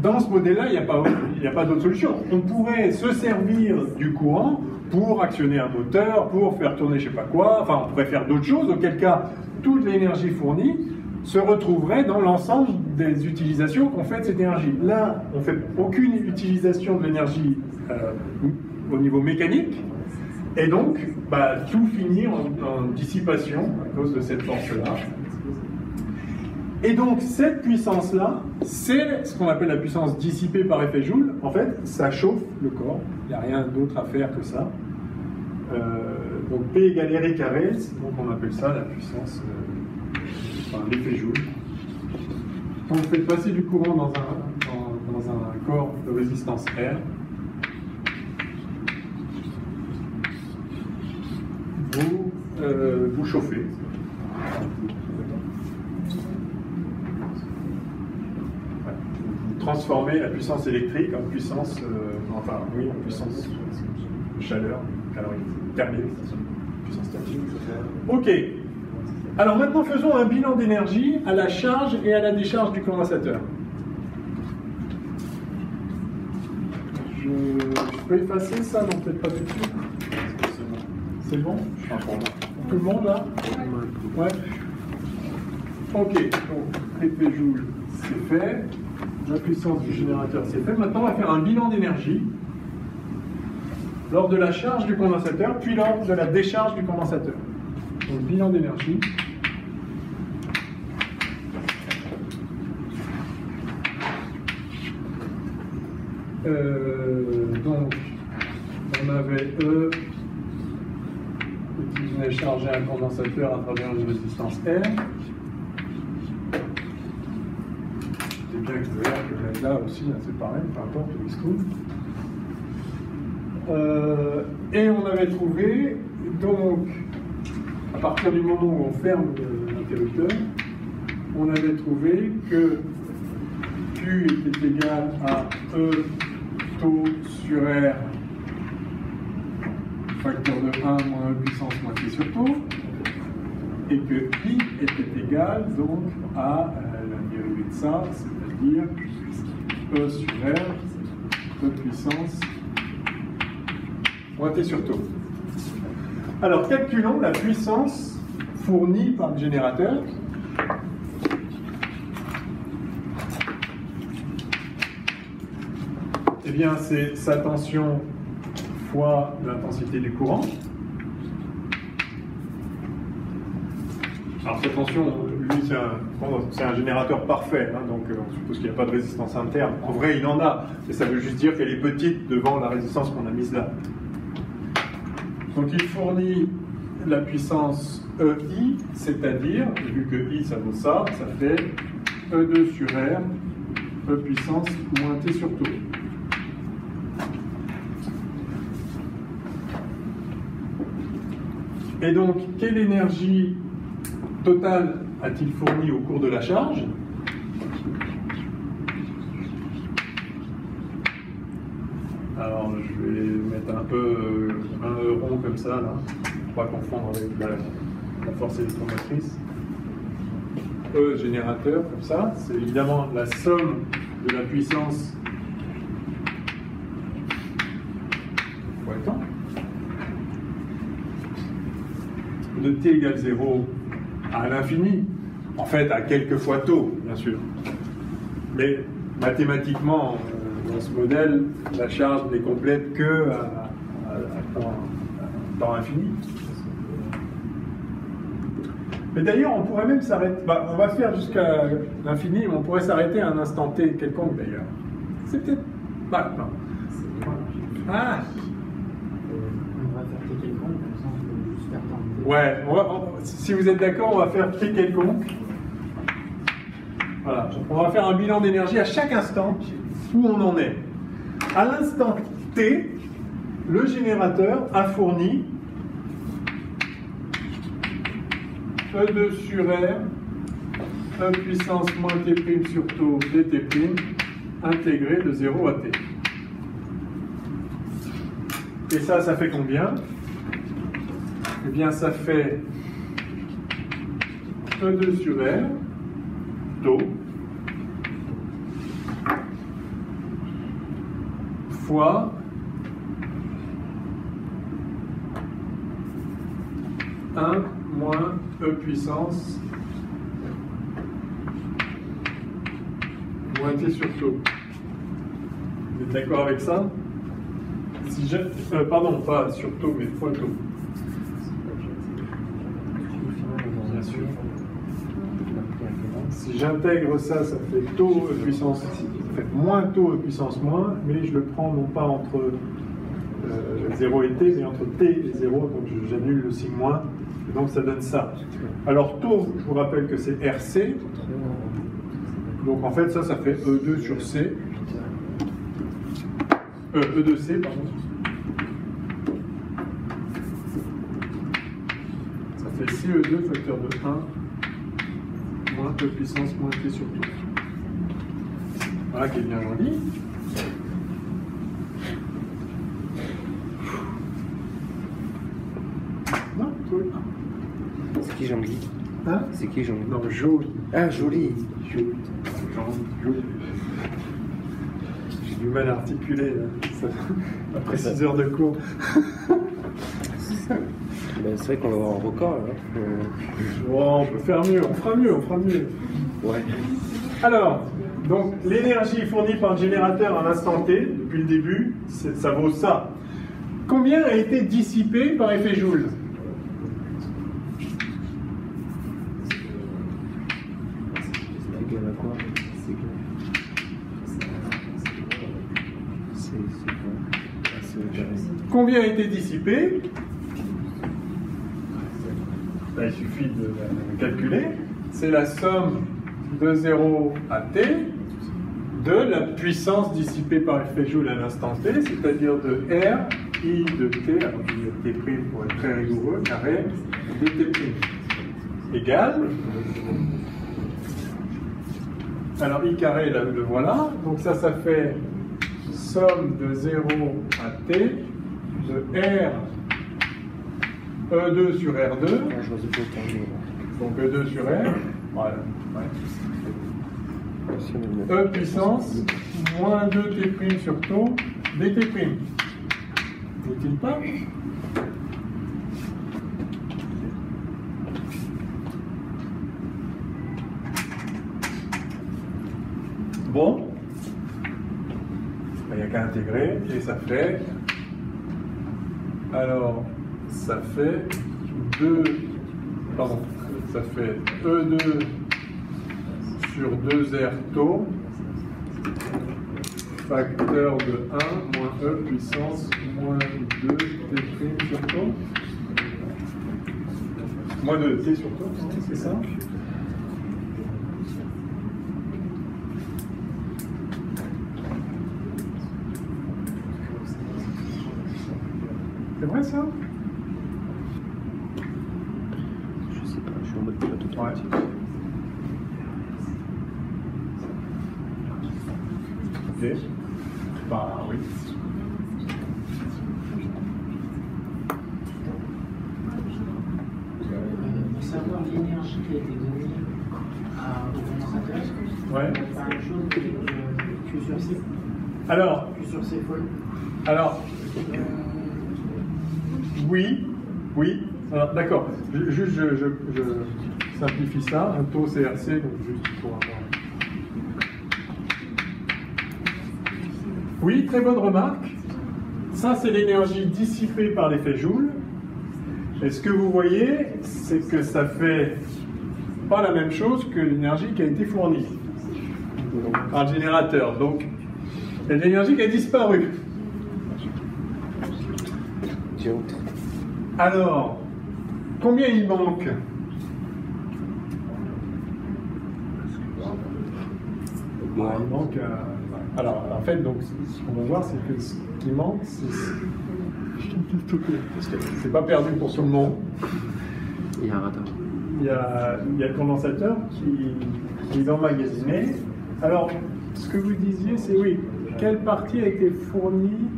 Dans ce modèle-là, il n'y a pas d'autre solution. On pourrait se servir du courant pour actionner un moteur, pour faire tourner je ne sais pas quoi, enfin on pourrait faire d'autres choses, auquel cas toute l'énergie fournie se retrouverait dans l'ensemble des utilisations qu'on fait de cette énergie. Là, on ne fait aucune utilisation de l'énergie au niveau mécanique, et donc tout finit en dissipation à cause de cette force-là. Et donc cette puissance-là, c'est ce qu'on appelle la puissance dissipée par effet Joule. En fait, ça chauffe le corps, il n'y a rien d'autre à faire que ça. Donc P égale RI carré, donc on appelle ça la puissance, l'effet Joule. Quand vous faites passer du courant dans un corps de résistance R, vous chauffez. Transformer la puissance électrique en puissance, en puissance chaleur, thermique, puissance statique. Ok. Alors maintenant, faisons un bilan d'énergie à la charge et à la décharge du condensateur. Je peux effacer ça, non peut-être pas tout de suite. C'est bon? Tout le monde là? Ouais. Ok, donc effet Joule, c'est fait. La puissance du générateur, c'est fait. Maintenant, on va faire un bilan d'énergie lors de la charge du condensateur, puis lors de la décharge du condensateur. Donc, bilan d'énergie. Donc, on avait E qui venait charger un condensateur à travers une résistance R. Bien que là aussi, c'est pareil, peu importe où il se trouve. Et on avait trouvé, donc, à partir du moment où on ferme l'interrupteur, on avait trouvé que Q était égal à E taux sur R facteur de 1 moins E puissance moins T sur taux, et que I était égal donc à la dérivée de ça, c'est-à-dire E sur R, E puissance moins T sur taux. Alors calculons la puissance fournie par le générateur. Eh bien, c'est sa tension fois l'intensité du courant. Alors cette tension, lui, c'est un générateur parfait, hein, donc on suppose qu'il n'y a pas de résistance interne. En vrai, il en a, mais ça veut juste dire qu'elle est petite devant la résistance qu'on a mise là. Donc il fournit la puissance EI, c'est-à-dire, vu que I ça vaut ça, ça fait E2 sur R, E puissance moins T sur taux. Et donc, quelle énergie totale a-t-il fourni au cours de la charge? Alors, je vais mettre un peu un rond comme ça, là, pour pas confondre avec la force électromotrice. E générateur, comme ça, c'est évidemment la somme de la puissance fois le temps. De t égale 0 à l'infini, en fait à quelques fois taux, bien sûr. Mais mathématiquement, dans ce modèle, la charge n'est complète que à temps infini. Mais d'ailleurs, on pourrait même s'arrêter, on va faire jusqu'à l'infini, mais on pourrait s'arrêter à un instant t quelconque d'ailleurs. C'est peut-être... non. Ah. On va faire t quelconque, comme ça on peut juste faire temps. Ouais, si vous êtes d'accord, on va faire t quelconque. Voilà, on va faire un bilan d'énergie à chaque instant où on en est. À l'instant t, le générateur a fourni E2 sur R, E puissance moins T' sur taux dt' intégré de 0 à T. Et ça fait combien? Eh bien, ça fait E2 sur R, taux, fois 1 moins E puissance moins T sur taux. Vous êtes d'accord avec ça? Si pardon, pas sur taux, mais fois taux. Bien sûr. Si j'intègre ça, ça fait taux E puissance, ça fait moins taux E puissance moins, mais je le prends non pas entre 0 et T, mais entre T et 0, donc j'annule le signe moins, et donc ça donne ça. Alors taux, je vous rappelle que c'est RC, donc en fait ça fait E2 sur C, E2C, pardon. Ça fait CE2 facteur de 1 moins E puissance moins T sur tout. Voilà qui est bien joli. Non, oui. C'est qui Jean-Guy? Hein? C'est qui Jean-Guy? Non, joli. Ah, joli. Joli. Joli. J'ai du mal à articuler après 6 heures de cours. Ben, c'est vrai qu'on va avoir un record là. Oh, on peut faire mieux, on fera mieux, on fera mieux. Ouais. Alors, donc l'énergie fournie par le générateur à l'instant T, depuis le début, ça vaut ça. Combien a été dissipé par effet Joule? C'est égal à quoi? Combien a été dissipé? Là, il suffit de calculer. C'est la somme de 0 à t de la puissance dissipée par effet Joule à l'instant t, c'est-à-dire de R, I de t, alors je vais dire t' pour être très rigoureux, carré, dt', égale Alors I carré, là, le voilà. Donc ça fait somme de 0 à t de R E2 sur R2. Donc E2 sur R. Voilà. E puissance moins 2t' sur taux dt'. N'est-il pas? Bon, il n'y a qu'à intégrer et ça fait, alors ça fait 2, pardon, ça fait E2 sur 2R taux, facteur de 1 moins E puissance moins 2t' sur taux, moins 2t sur taux, c'est ça? C'est vrai ça? Je sais pas, je suis en mode pilote automatique. Ok. Bah oui. Savoir l'énergie qui a été donnée au condensateur, Ouais. c'est la même chose que Q sur C. Alors, Q sur C folle. alors, oui, oui. Alors, d'accord. Juste, je simplifie ça. Un taux CRC, donc juste pour avoir. Oui, très bonne remarque. Ça, c'est l'énergie dissipée par l'effet Joule. Et ce que vous voyez, c'est que ça fait pas la même chose que l'énergie qui a été fournie par le générateur. Donc, il y a de l'énergie qui a disparu. Alors, combien il manque? Il manque. Alors, en fait, donc, ce qu'on va voir, c'est que ce qui manque, c'est pas perdu pour tout le monde. Il y a un radar. Il y a le condensateur qui est emmagasiné. Alors, ce que vous disiez, c'est oui, quelle partie a été fournie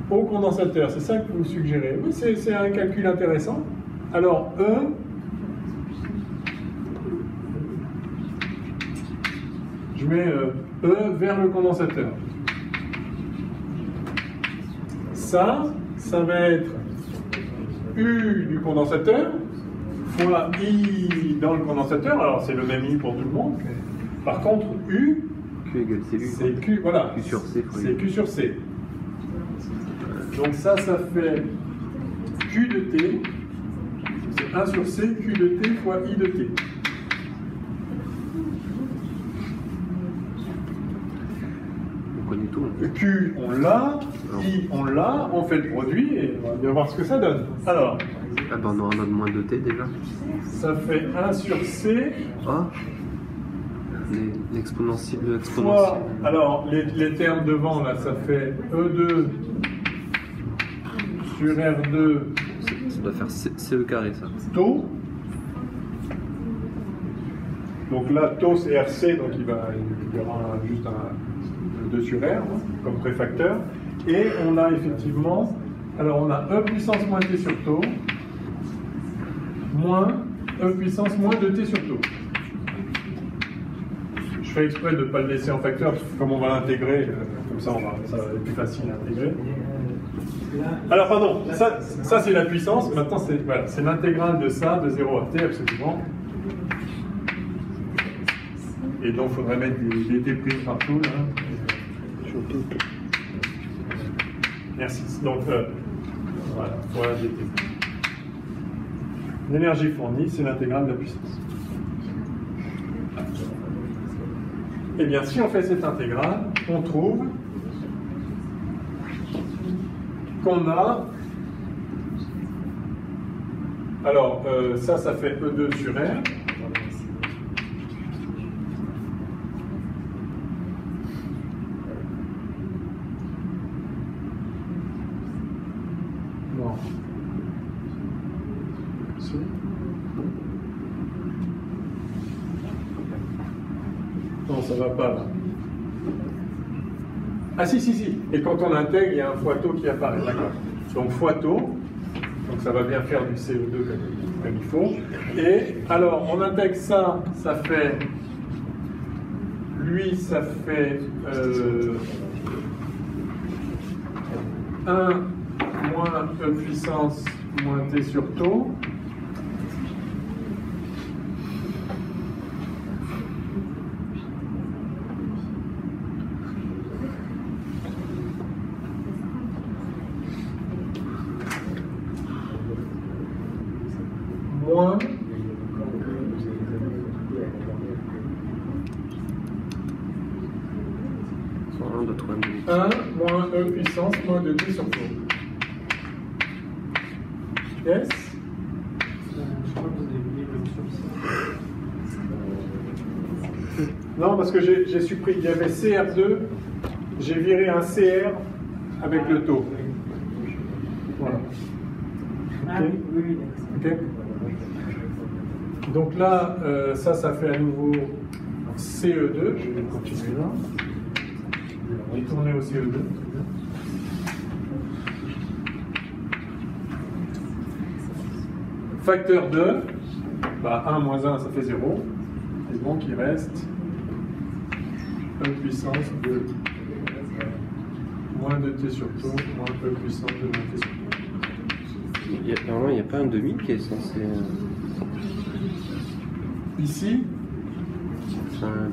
au condensateur? C'est ça que vous suggérez. Oui, c'est un calcul intéressant. Alors, je mets E vers le condensateur. Ça va être U du condensateur fois I dans le condensateur. Alors, c'est le même I pour tout le monde. Par contre, U, Q égale CU. c'est Q, voilà. Q sur C. C'est Q sur C. Donc ça fait Q de T. C'est 1 sur C, Q de T fois I de T. On connaît tout. Q, on l'a. I, on l'a. On fait le produit et on va bien voir ce que ça donne. Alors, Ah ben on aura notre moins de T déjà. ça fait 1 sur C Ah, l'exponentiel. fois... Alors, les termes devant, là, ça fait E2 sur R2 Ça doit faire CE carré ça. taux. Donc là, taux c'est RC, donc il y aura juste un 2 sur R hein, comme préfacteur. Et on a effectivement, alors on a E puissance moins T sur taux, moins E puissance moins 2T sur taux. Je fais exprès de ne pas le laisser en facteur, parce que comme on va l'intégrer, comme ça, ça va être plus facile à intégrer. Alors pardon, ça c'est la puissance, maintenant c'est voilà, l'intégrale de ça, de 0 à T absolument. Et donc il faudrait mettre des T' partout là. Merci. Donc voilà dt. L'énergie fournie, c'est l'intégrale de la puissance. Eh bien, si on fait cette intégrale, on trouve qu'on a... Alors, ça fait E2 sur R. Bon. Si. Non, ça va pas là. Ah si, si, si. Et quand on intègre, il y a un fois taux qui apparaît. D'accord. Donc fois taux. Donc ça va bien faire du CO2 comme il faut. Et alors, on intègre ça, ça fait... Lui, ça fait 1 moins E puissance moins T sur taux. Moins 1 moins E puissance moins 2T sur taux. Yes? Je crois que vous avez oublié le Non, parce que j'ai supprimé, il y avait CR2, j'ai viré un CR avec le taux. Voilà. Ah oui, oui, oui. Ok. Donc là, ça fait à nouveau CE2. Je vais continuer là. Retourner au CE2. Facteur 2, bah 1 moins 1, ça fait 0. Et donc il reste E puissance de moins 2T sur taux, moins E puissance de moins T sur taux. Normalement, il n'y a pas un demi qui est censé... Ici,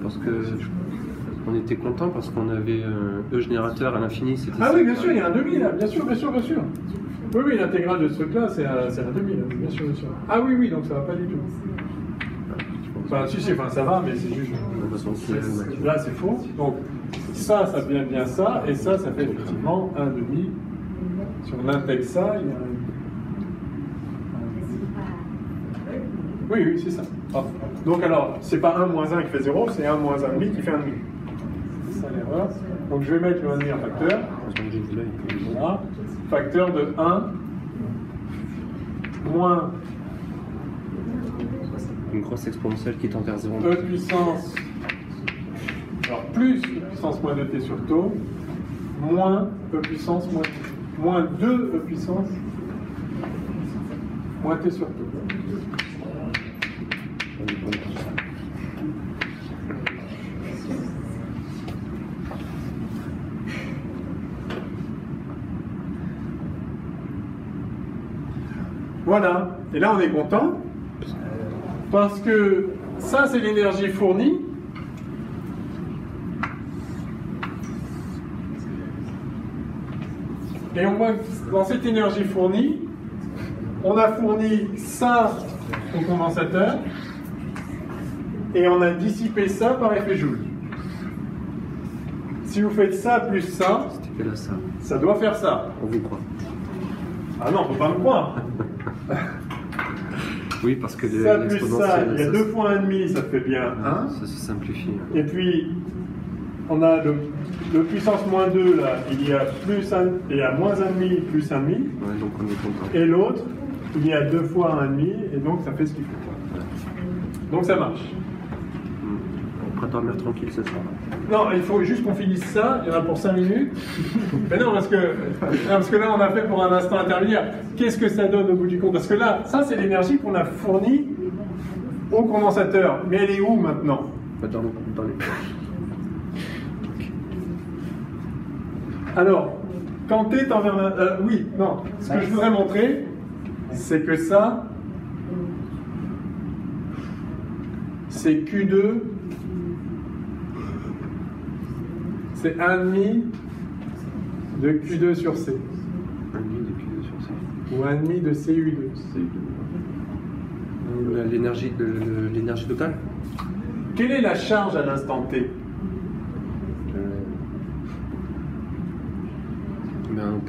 parce que on était content parce qu'on avait E générateur à l'infini. ah oui, bien sûr, il y a un demi là, bien sûr, bien sûr, bien sûr. Oui, oui, l'intégrale de ce truc-là, c'est un demi là, bien sûr, bien sûr. Ah oui, oui, donc ça va pas du tout. Enfin, si, si, enfin, ça va, mais c'est juste. Là, c'est faux. Donc, ça devient bien ça, et ça fait effectivement un demi. Si on intègre ça, il y a un. Oui, oui, c'est ça. Ah. Donc, alors, c'est pas 1 moins 1 qui fait 0, c'est 1 moins 1 demi qui fait 1 demi. C'est ça l'erreur. Donc, je vais mettre le 1 demi en facteur. Voilà. Facteur de 1 moins une grosse exponentielle qui tend vers 0. E puissance, alors plus E puissance moins 2T sur taux, moins E puissance moins 2 E puissance moins T sur taux. Voilà, et là on est content, parce que ça c'est l'énergie fournie, et on voit que dans cette énergie fournie, on a fourni ça au condensateur, et on a dissipé ça par effet Joule. Si vous faites ça plus ça, ça doit faire ça. On vous croit. Ah non, faut pas me croire. Oui, parce que ça plus ça, il y a 2 fois 1,5, ça fait bien 1. Ça se simplifie. Et puis, on a le puissance moins 2, là, il y a plus 1, il y a moins 1,5 plus 1,5. Ouais, donc on est content. Et l'autre, il y a 2 fois 1,5, et donc ça fait ce qu'il faut. Donc ça marche. On pourra dormir tranquille ce soir. Non, il faut juste qu'on finisse ça, il y en a pour 5 minutes. Mais non, parce que là, on a fait pour un instant intermédiaire. Qu'est-ce que ça donne au bout du compte? Parce que là, ça, c'est l'énergie qu'on a fournie au condensateur. Mais elle est où maintenant? Dans les... Alors, quand T tend vers... oui, non. Ce que je voudrais montrer, c'est que ça, c'est Q2... C'est 1,5 de Q2 sur C. 1,5 de Q2 sur C. Ou 1,5 de CU2. L'énergie totale. Quelle est la charge à l'instant T?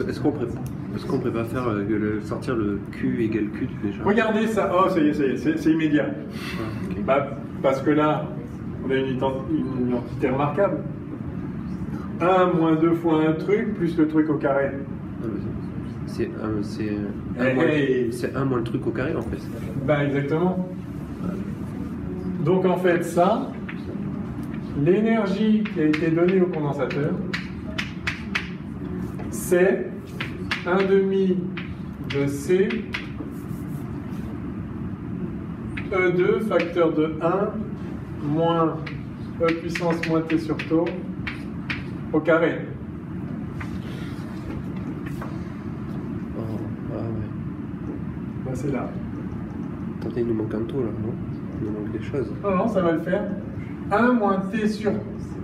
Est-ce qu'on pourrait pas faire sortir le Q égale Q déjà? Regardez ça. Oh, ça y est, c'est immédiat. Ah, okay. Bah, parce que là, on a une identité remarquable. 1 moins 2 fois un truc, plus le truc au carré. C'est 1 moins le truc au carré en fait. Bah exactement. Donc en fait ça, l'énergie qui a été donnée au condensateur, c'est 1/2 de C E2 facteur de 1 moins E puissance moins T sur tau au carré. Oh, ah ouais. Ben, c'est là. Attendez, il nous manque un taux là, non? Il nous manque des choses. Non, non, ça va le faire. 1 moins T sur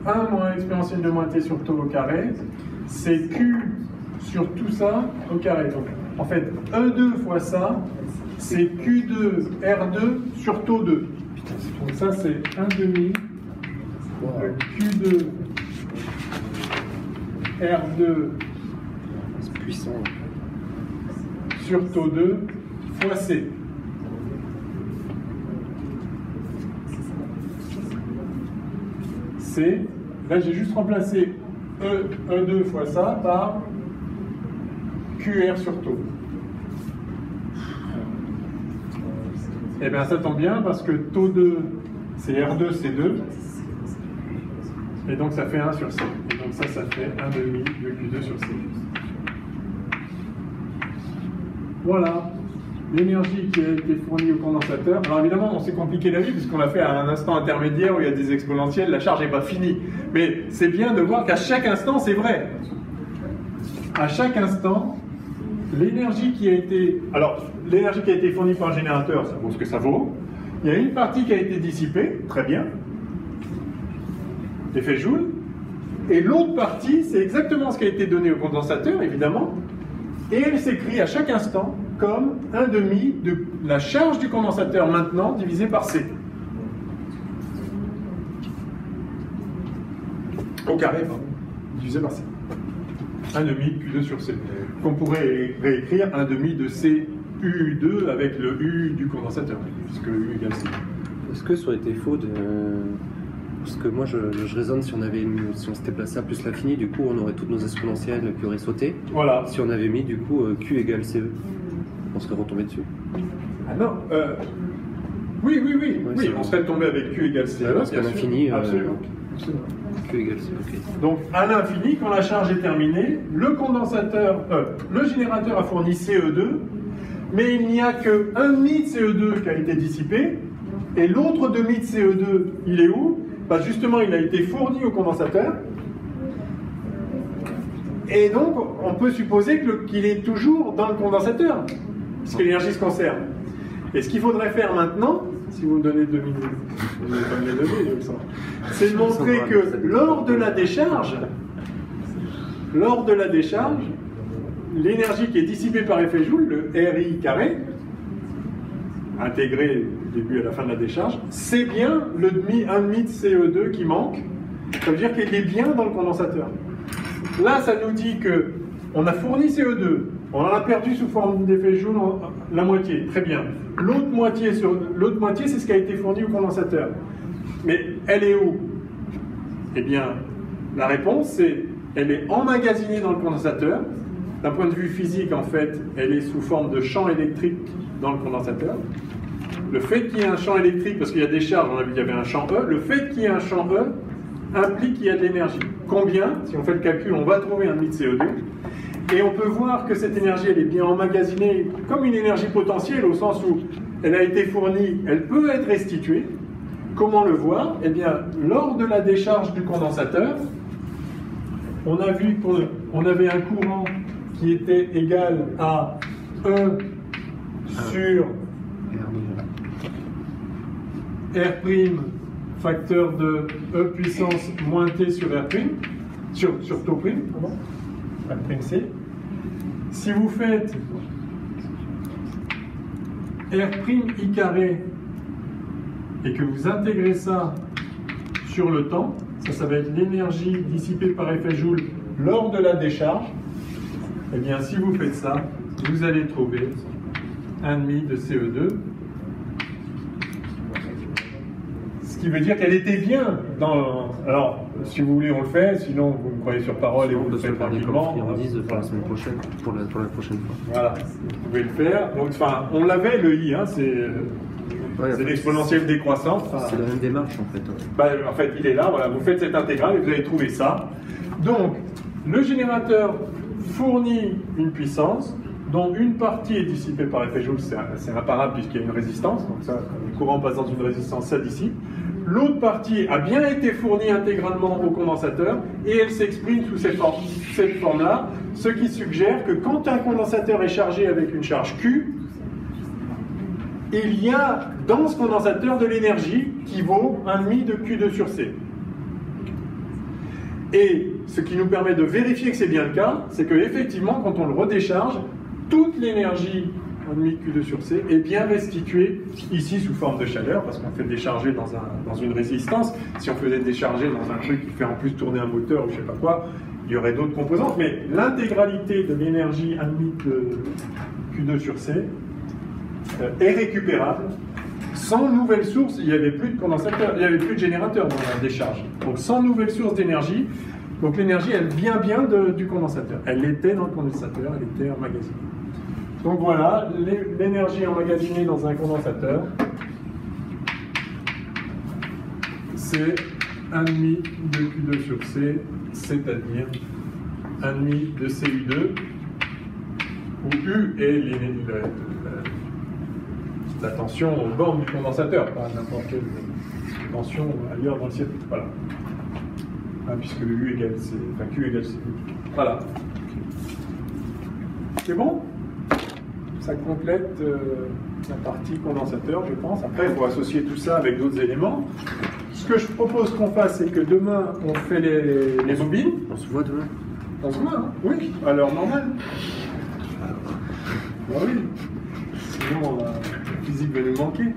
1 moins exponentielle de moins T sur tau au carré, c'est Q sur tout ça au carré. Donc, en fait, E2 fois ça, c'est Q2 R2 sur tau 2. Donc ça, c'est 1/2 de Q2 R2 C'est puissant. sur tau 2 fois C. C, là j'ai juste remplacé E2 fois ça par QR sur tau. Et bien ça tombe bien parce que tau 2 c'est R2 C2 et donc ça fait 1 sur C. Et donc ça fait 1/2 de Q2 sur C. Voilà l'énergie qui a été fournie au condensateur. Alors évidemment, on s'est compliqué la vie puisqu'on l'a fait à un instant intermédiaire où il y a des exponentielles, la charge n'est pas finie. Mais c'est bien de voir qu'à chaque instant, c'est vrai. À chaque instant, l'énergie qui a été... Alors, l'énergie qui a été fournie par un générateur, ça vaut ce que ça vaut. Il y a une partie qui a été dissipée, très bien, effet Joule. Et l'autre partie, c'est exactement ce qui a été donné au condensateur, évidemment. Et elle s'écrit à chaque instant comme 1/2 de la charge du condensateur maintenant divisé par C. Au carré, pardon, divisé par C. 1/2 Q2 sur C. Qu'on pourrait réécrire 1/2 de CU2 avec le U du condensateur, puisque U égale C. Est-ce que ça aurait été faux de... Parce que moi je raisonne si on s'était placé à plus l'infini, du coup on aurait toutes nos exponentielles qui auraient sauté. Voilà. Si on avait mis du coup Q égale CE, on serait retombé dessus. Ah non, oui, Ouais, on serait tombé avec Q égale CE. Parce qu'à l'infini, absolument. Q égale CE, ok. Donc à l'infini, quand la charge est terminée, le générateur a fourni CE2, mais il n'y a que 1/2 de CE2 qui a été dissipé, et l'autre demi de CE2, il est où? Bah justement, il a été fourni au condensateur. Et donc, on peut supposer qu'il est toujours dans le condensateur, puisque l'énergie se conserve. Et ce qu'il faudrait faire maintenant, si vous me donnez 2 minutes, vous n'allez pas me les donner, je le sens, c'est de montrer que lors de la décharge, l'énergie qui est dissipée par effet Joule, le RI carré, intégré du début à la fin de la décharge, c'est bien le 1/2 de CE2 qui manque. Ça veut dire qu'il est bien dans le condensateur. Là, ça nous dit que on a fourni CO2, on en a perdu sous forme d'effet Joule la moitié, très bien. L'autre moitié, c'est ce qui a été fourni au condensateur. Mais elle est où? Eh bien, la réponse, c'est elle est emmagasinée dans le condensateur. D'un point de vue physique, en fait, elle est sous forme de champ électrique dans le condensateur. Le fait qu'il y ait un champ électrique, parce qu'il y a des charges, on a vu qu'il y avait un champ E, le fait qu'il y ait un champ E implique qu'il y a de l'énergie. Combien? Si on fait le calcul, on va trouver 1/2 de CO2. Et on peut voir que cette énergie, elle est bien emmagasinée comme une énergie potentielle, au sens où elle a été fournie, elle peut être restituée. Comment le voir? Eh bien, lors de la décharge du condensateur, on a vu qu'on avait un courant qui était égal à E sur R' facteur de E puissance moins T sur R', sur tau prime, pardon, R'(C). Si vous faites R' I carré et que vous intégrez ça sur le temps, ça va être l'énergie dissipée par effet Joule lors de la décharge. Eh bien, si vous faites ça, vous allez trouver 1/2 de CE2. Ce qui veut dire qu'elle était bien dans... Alors, si vous voulez, on le fait, sinon vous me croyez sur parole et vous le faites tranquillement. Friandise pour la semaine prochaine, pour la prochaine fois. Voilà, vous pouvez le faire. Donc, enfin, on l'avait le I, hein, c'est... Ouais, en c'est fait, l'exponentielle décroissante. C'est la même démarche en fait. En fait, il est là, voilà, vous faites cette intégrale et vous allez trouver ça. Donc, le générateur fournit une puissance dont une partie est dissipée par effet Joule, c'est imparable puisqu'il y a une résistance, donc ça, quand le courant passe dans une résistance, ça dissipe. L'autre partie a bien été fournie intégralement au condensateur et elle s'exprime sous cette forme-là, ce qui suggère que quand un condensateur est chargé avec une charge Q, il y a dans ce condensateur de l'énergie qui vaut 1,5 de Q2 sur C. Et ce qui nous permet de vérifier que c'est bien le cas, c'est qu'effectivement, quand on le redécharge, toute l'énergie 1,5 Q2 sur C est bien restituée ici sous forme de chaleur, parce qu'on fait décharger dans une résistance. Si on faisait décharger dans un truc qui fait en plus tourner un moteur ou je sais pas quoi, il y aurait d'autres composantes, mais l'intégralité de l'énergie 1,5 de Q2 sur C est récupérable sans nouvelle source. Il n'y avait plus de condensateur, il n'y avait plus de générateur dans la décharge. Donc sans nouvelle source d'énergie, donc l'énergie elle vient bien du condensateur. Elle était dans le condensateur, elle était emmagasinée. Donc voilà, l'énergie emmagasinée dans un condensateur, c'est 1,5 de Q2 sur C, c'est-à-dire 1,5 de CU2, où U est la tension aux bornes du condensateur, pas n'importe quelle tension ailleurs dans le circuit. Voilà. Puisque le U égale C, enfin Q égale C. Voilà. C'est bon? Ça complète la partie condensateur, je pense. Après, il faut associer tout ça avec d'autres éléments. Ce que je propose qu'on fasse, c'est que demain, on fait les bobines. On se voit demain? On se voit, hein? Oui, à l'heure normale. Bah oui. Sinon, la physique va nous manquer.